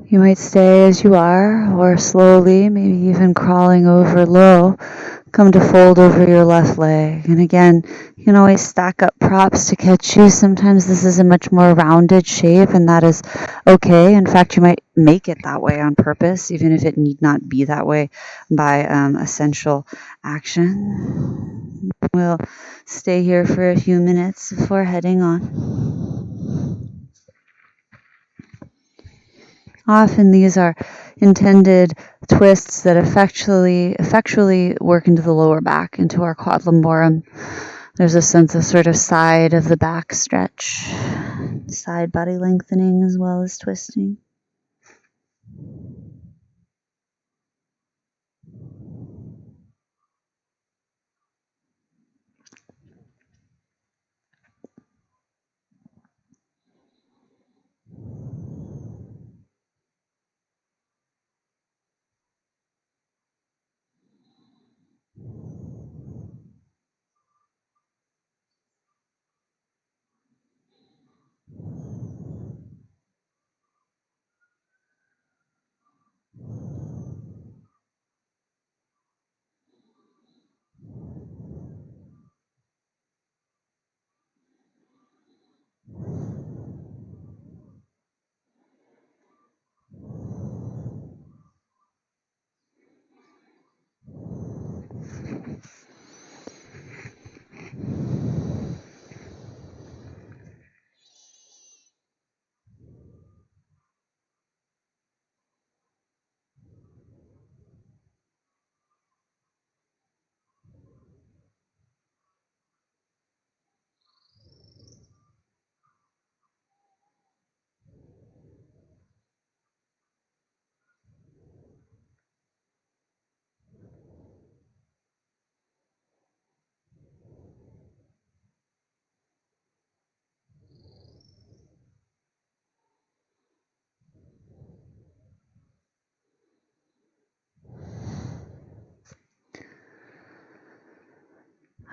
You might stay as you are, or slowly, maybe even crawling over low, come to fold over your left leg. And again, you can always stack up props to catch you. Sometimes this is a much more rounded shape, and that is okay. In fact, you might make it that way on purpose, even if it need not be that way by essential action. We'll stay here for a few minutes before heading on. Often these are intended twists that effectually work into the lower back, into our quad lumborum. There's a sense of sort of side of the back stretch, side body lengthening as well as twisting.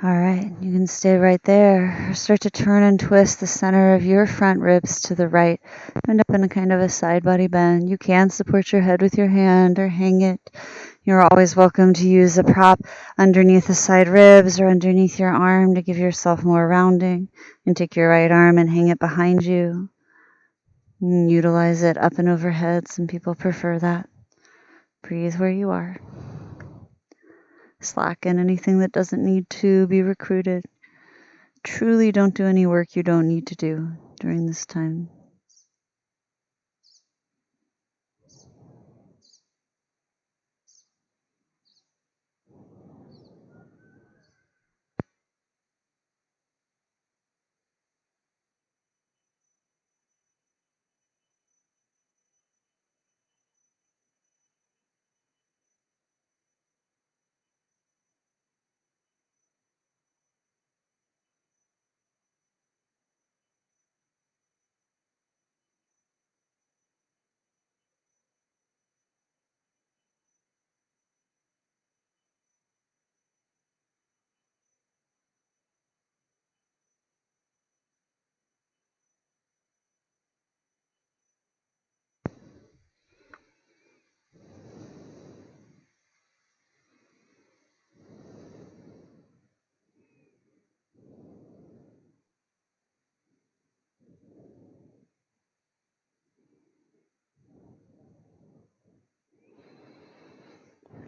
All right, you can stay right there. Start to turn and twist the center of your front ribs to the right. End up in a kind of a side body bend. You can support your head with your hand or hang it. You're always welcome to use a prop underneath the side ribs or underneath your arm to give yourself more rounding. And take your right arm and hang it behind you. And utilize it up and overhead. Some people prefer that. Breathe where you are. Slacken anything that doesn't need to be recruited. Truly don't do any work you don't need to do during this time.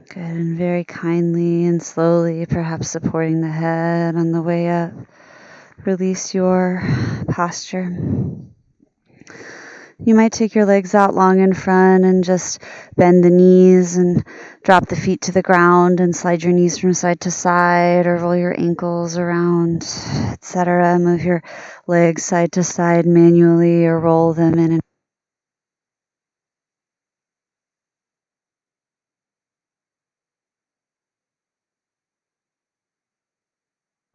Good, and very kindly and slowly, perhaps supporting the head on the way up, release your posture. You might take your legs out long in front and just bend the knees and drop the feet to the ground and slide your knees from side to side or roll your ankles around, etc. Move your legs side to side manually or roll them in and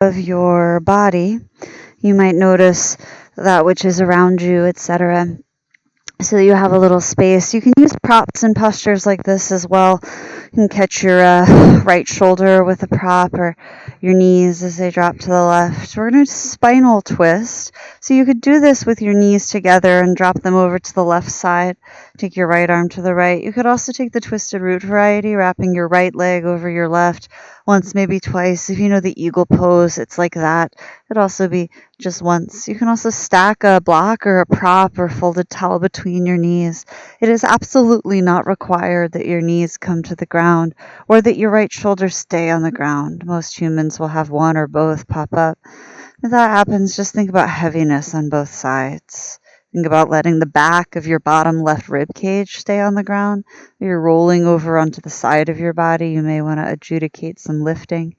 of your body. You might notice that which is around you, etc. So that you have a little space. You can use props and postures like this as well. You can catch your right shoulder with a prop or your knees as they drop to the left. We're going to spinal twist. So you could do this with your knees together and drop them over to the left side. Take your right arm to the right. You could also take the twisted root variety, wrapping your right leg over your left, once, maybe twice. If you know the eagle pose, it's like that. It'd also be just once. You can also stack a block or a prop or folded towel between your knees. It is absolutely not required that your knees come to the ground or that your right shoulder stay on the ground. Most humans will have one or both pop up. If that happens, just think about heaviness on both sides. Think about letting the back of your bottom left rib cage stay on the ground. You're rolling over onto the side of your body. You may want to adjudicate some lifting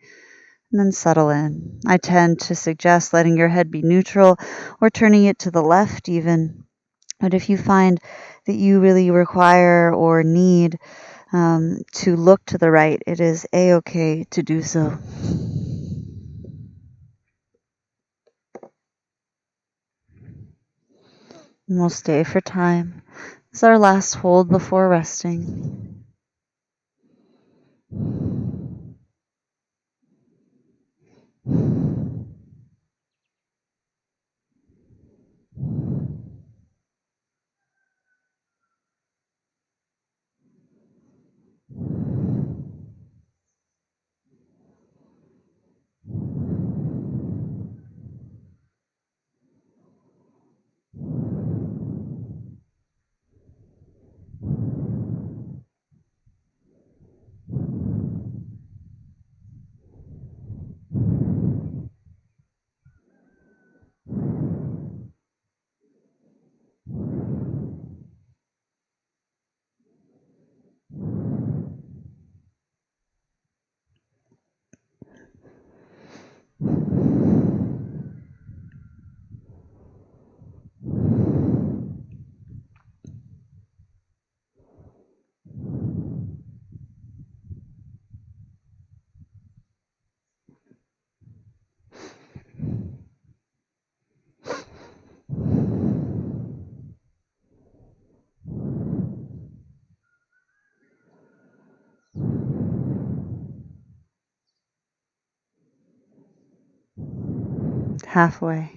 and then settle in. I tend to suggest letting your head be neutral or turning it to the left even. But if you find that you really require or need to look to the right, it is a-okay to do so. And we'll stay for time. It's our last hold before resting. Halfway.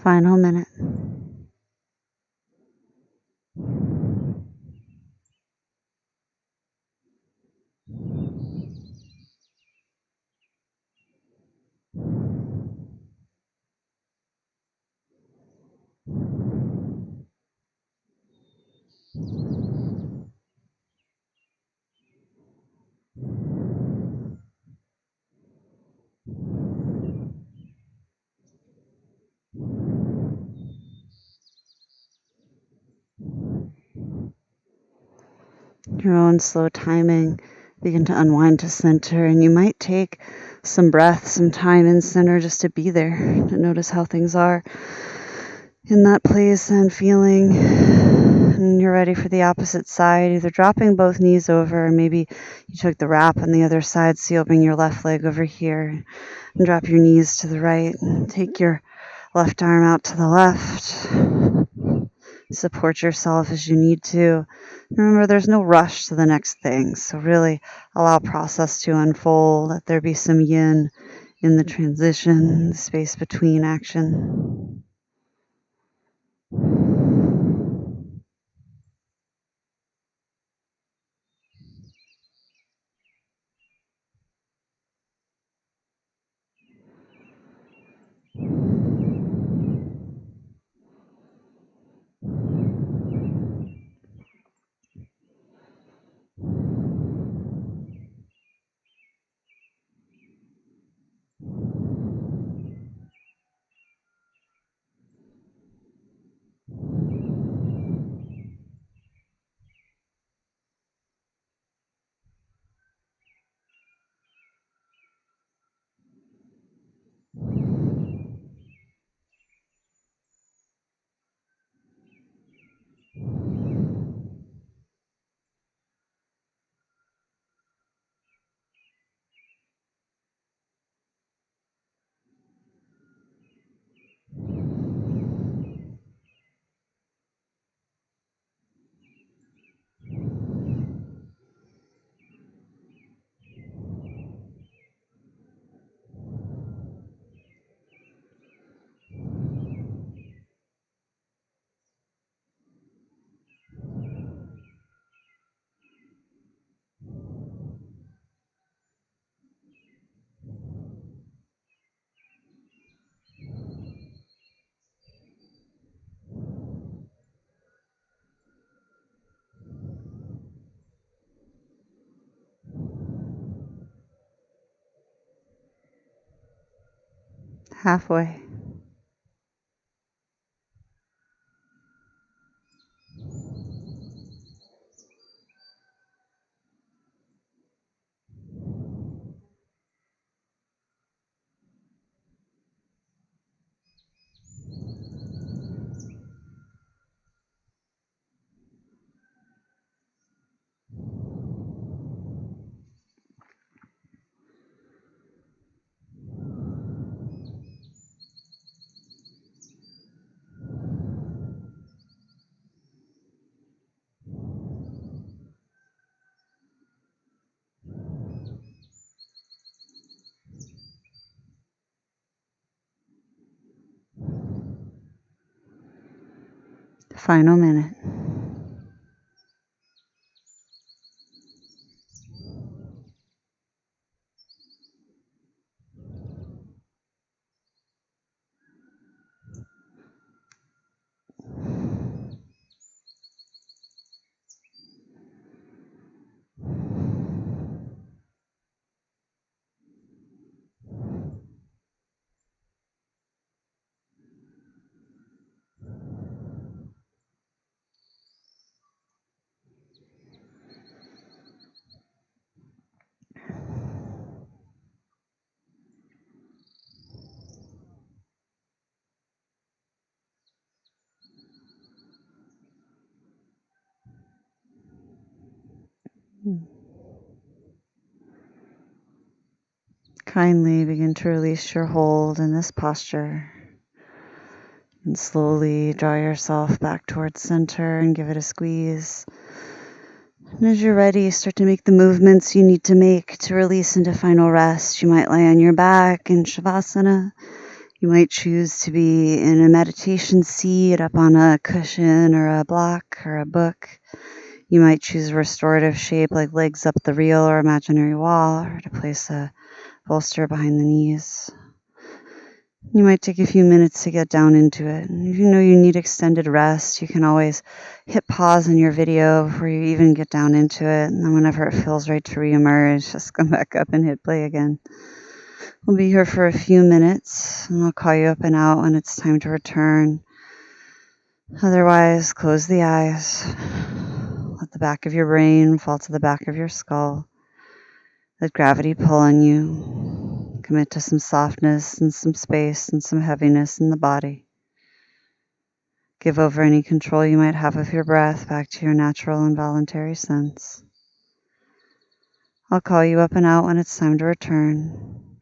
Final minute. Your own slow timing. Begin to unwind to center, and you might take some breath, some time in center just to be there, to notice how things are in that place and feeling. And you're ready for the opposite side, either dropping both knees over, or maybe you took the wrap on the other side, so you'll bring your left leg over here and drop your knees to the right. And take your Left arm out to the left. Support yourself as you need to. Remember, there's no rush to the next thing, so really allow process to unfold. Let there be some yin in the transition, the space between action. Halfway. Final minute. Kindly begin to release your hold in this posture and slowly draw yourself back towards center and give it a squeeze. And as you're ready, start to make the movements you need to make to release into final rest. You might lie on your back in Shavasana. You might choose to be in a meditation seat up on a cushion or a block or a book. You might choose a restorative shape like legs up the real or imaginary wall, or to place a bolster behind the knees. You might take a few minutes to get down into it. And if you know you need extended rest, you can always hit pause in your video before you even get down into it. And then whenever it feels right to reemerge, just come back up and hit play again. We'll be here for a few minutes, and I'll call you up and out when it's time to return. Otherwise, close the eyes. Let the back of your brain fall to the back of your skull. Let gravity pull on you. Commit to some softness and some space and some heaviness in the body. Give over any control you might have of your breath back to your natural and voluntary sense. I'll call you up and out when it's time to return.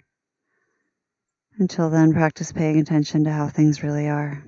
Until then, practice paying attention to how things really are.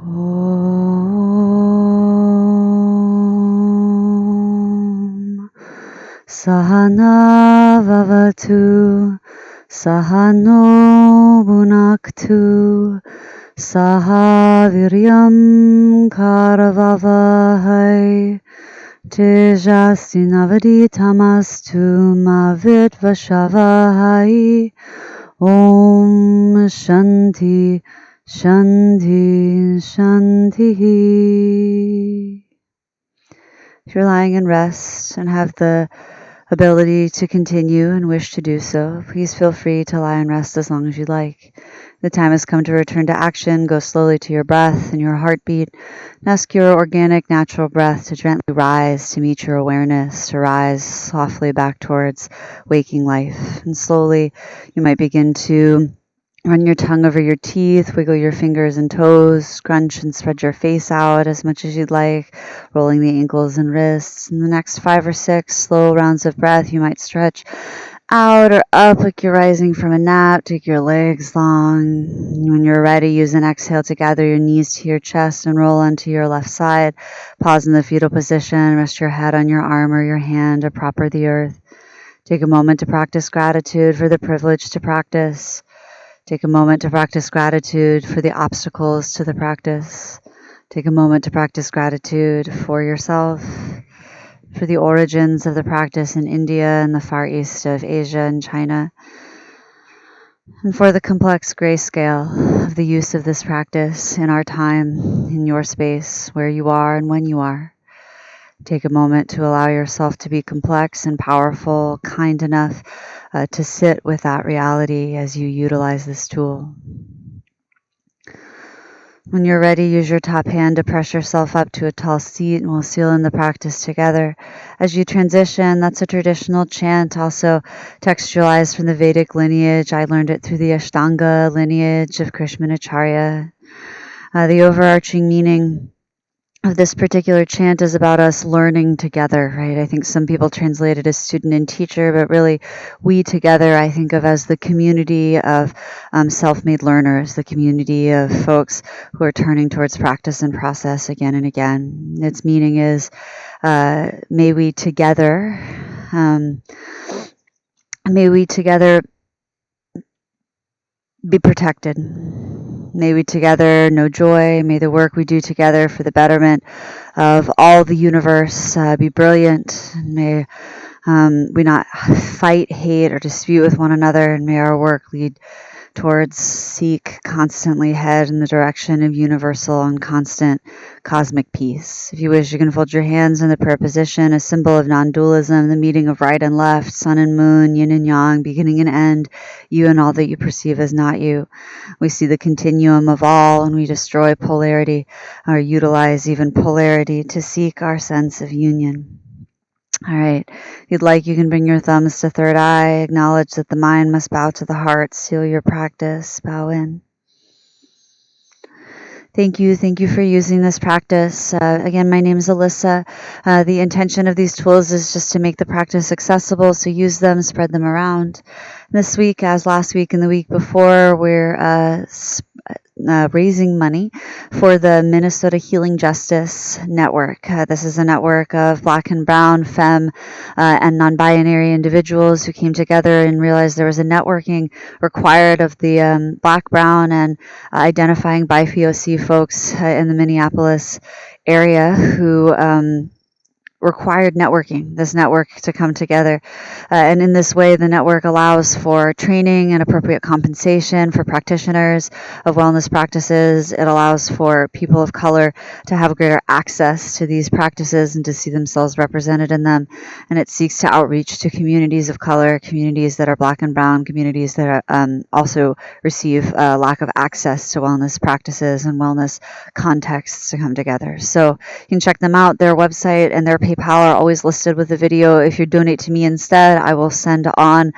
Om Sahana Vavatu Sahano Bunaktu Saha Viryam Karavavahai Tejastinavaditamastu Mavit Vashavahai Om Shanti Shanti Shanti. If you're lying in rest and have the ability to continue and wish to do so, please feel free to lie and rest as long as you like. The time has come to return to action. Go slowly to your breath and your heartbeat. And ask your organic, natural breath to gently rise to meet your awareness, to rise softly back towards waking life. And slowly, you might begin to run your tongue over your teeth, wiggle your fingers and toes, scrunch and spread your face out as much as you'd like, rolling the ankles and wrists. In the next 5 or 6 slow rounds of breath, you might stretch out or up like you're rising from a nap. Take your legs long. When you're ready, use an exhale to gather your knees to your chest and roll onto your left side. Pause in the fetal position. Rest your head on your arm or your hand or prop or the earth. Take a moment to practice gratitude for the privilege to practice. Take a moment to practice gratitude for the obstacles to the practice. Take a moment to practice gratitude for yourself, for the origins of the practice in India and the far east of Asia and China, and for the complex grayscale of the use of this practice in our time, in your space, where you are and when you are. Take a moment to allow yourself to be complex and powerful, kind enough to sit with that reality as you utilize this tool. When you're ready, use your top hand to press yourself up to a tall seat, and we'll seal in the practice together. As you transition, that's a traditional chant, also textualized from the Vedic lineage. I learned it through the Ashtanga lineage of Krishnamacharya. The overarching meaning of this particular chant is about us learning together, right? I think some people translate it as student and teacher, but really we together I think of as the community of self-made learners, the community of folks who are turning towards practice and process again and again. Its meaning is may we together be protected. May we together know joy. May the work we do together for the betterment of all the universe be brilliant. And may we not fight, hate, or dispute with one another. And may our work lead towards, seek, constantly head in the direction of universal and constant cosmic peace. If you wish, you can fold your hands in the prayer position, a symbol of non-dualism, the meeting of right and left, sun and moon, yin and yang, beginning and end, you and all that you perceive as not you. We see the continuum of all, and we destroy polarity, or utilize even polarity to seek our sense of union. All right. If you'd like, you can bring your thumbs to third eye. Acknowledge that the mind must bow to the heart. Seal your practice. Bow in. Thank you. Thank you for using this practice. Again, my name is Alyssa. The intention of these tools is just to make the practice accessible. So use them, spread them around. This week, as last week and the week before, we're raising money for the Minnesota Healing Justice Network. This is a network of Black and Brown, femme, and non-binary individuals who came together and realized there was a networking required of the Black, Brown, and identifying BIPOC folks in the Minneapolis area who required networking, this network to come together. And in this way, the network allows for training and appropriate compensation for practitioners of wellness practices. It allows for people of color to have greater access to these practices and to see themselves represented in them. And it seeks to outreach to communities of color, communities that are Black and Brown, communities that are, also receive lack of access to wellness practices and wellness contexts to come together. So you can check them out. Their website and their PayPal are always listed with the video. If you donate to me instead, I will send on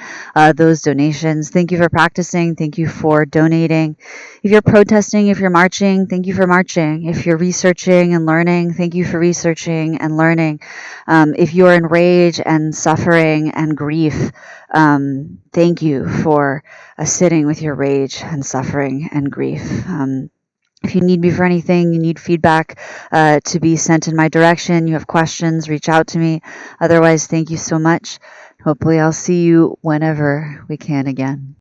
those donations. Thank you for practicing. Thank you for donating. If you're protesting, if you're marching, thank you for marching. If you're researching and learning, thank you for researching and learning. If you're in rage and suffering and grief, thank you for sitting with your rage and suffering and grief. If you need me for anything, you need feedback to be sent in my direction, you have questions, reach out to me. Otherwise, thank you so much. Hopefully, I'll see you whenever we can again.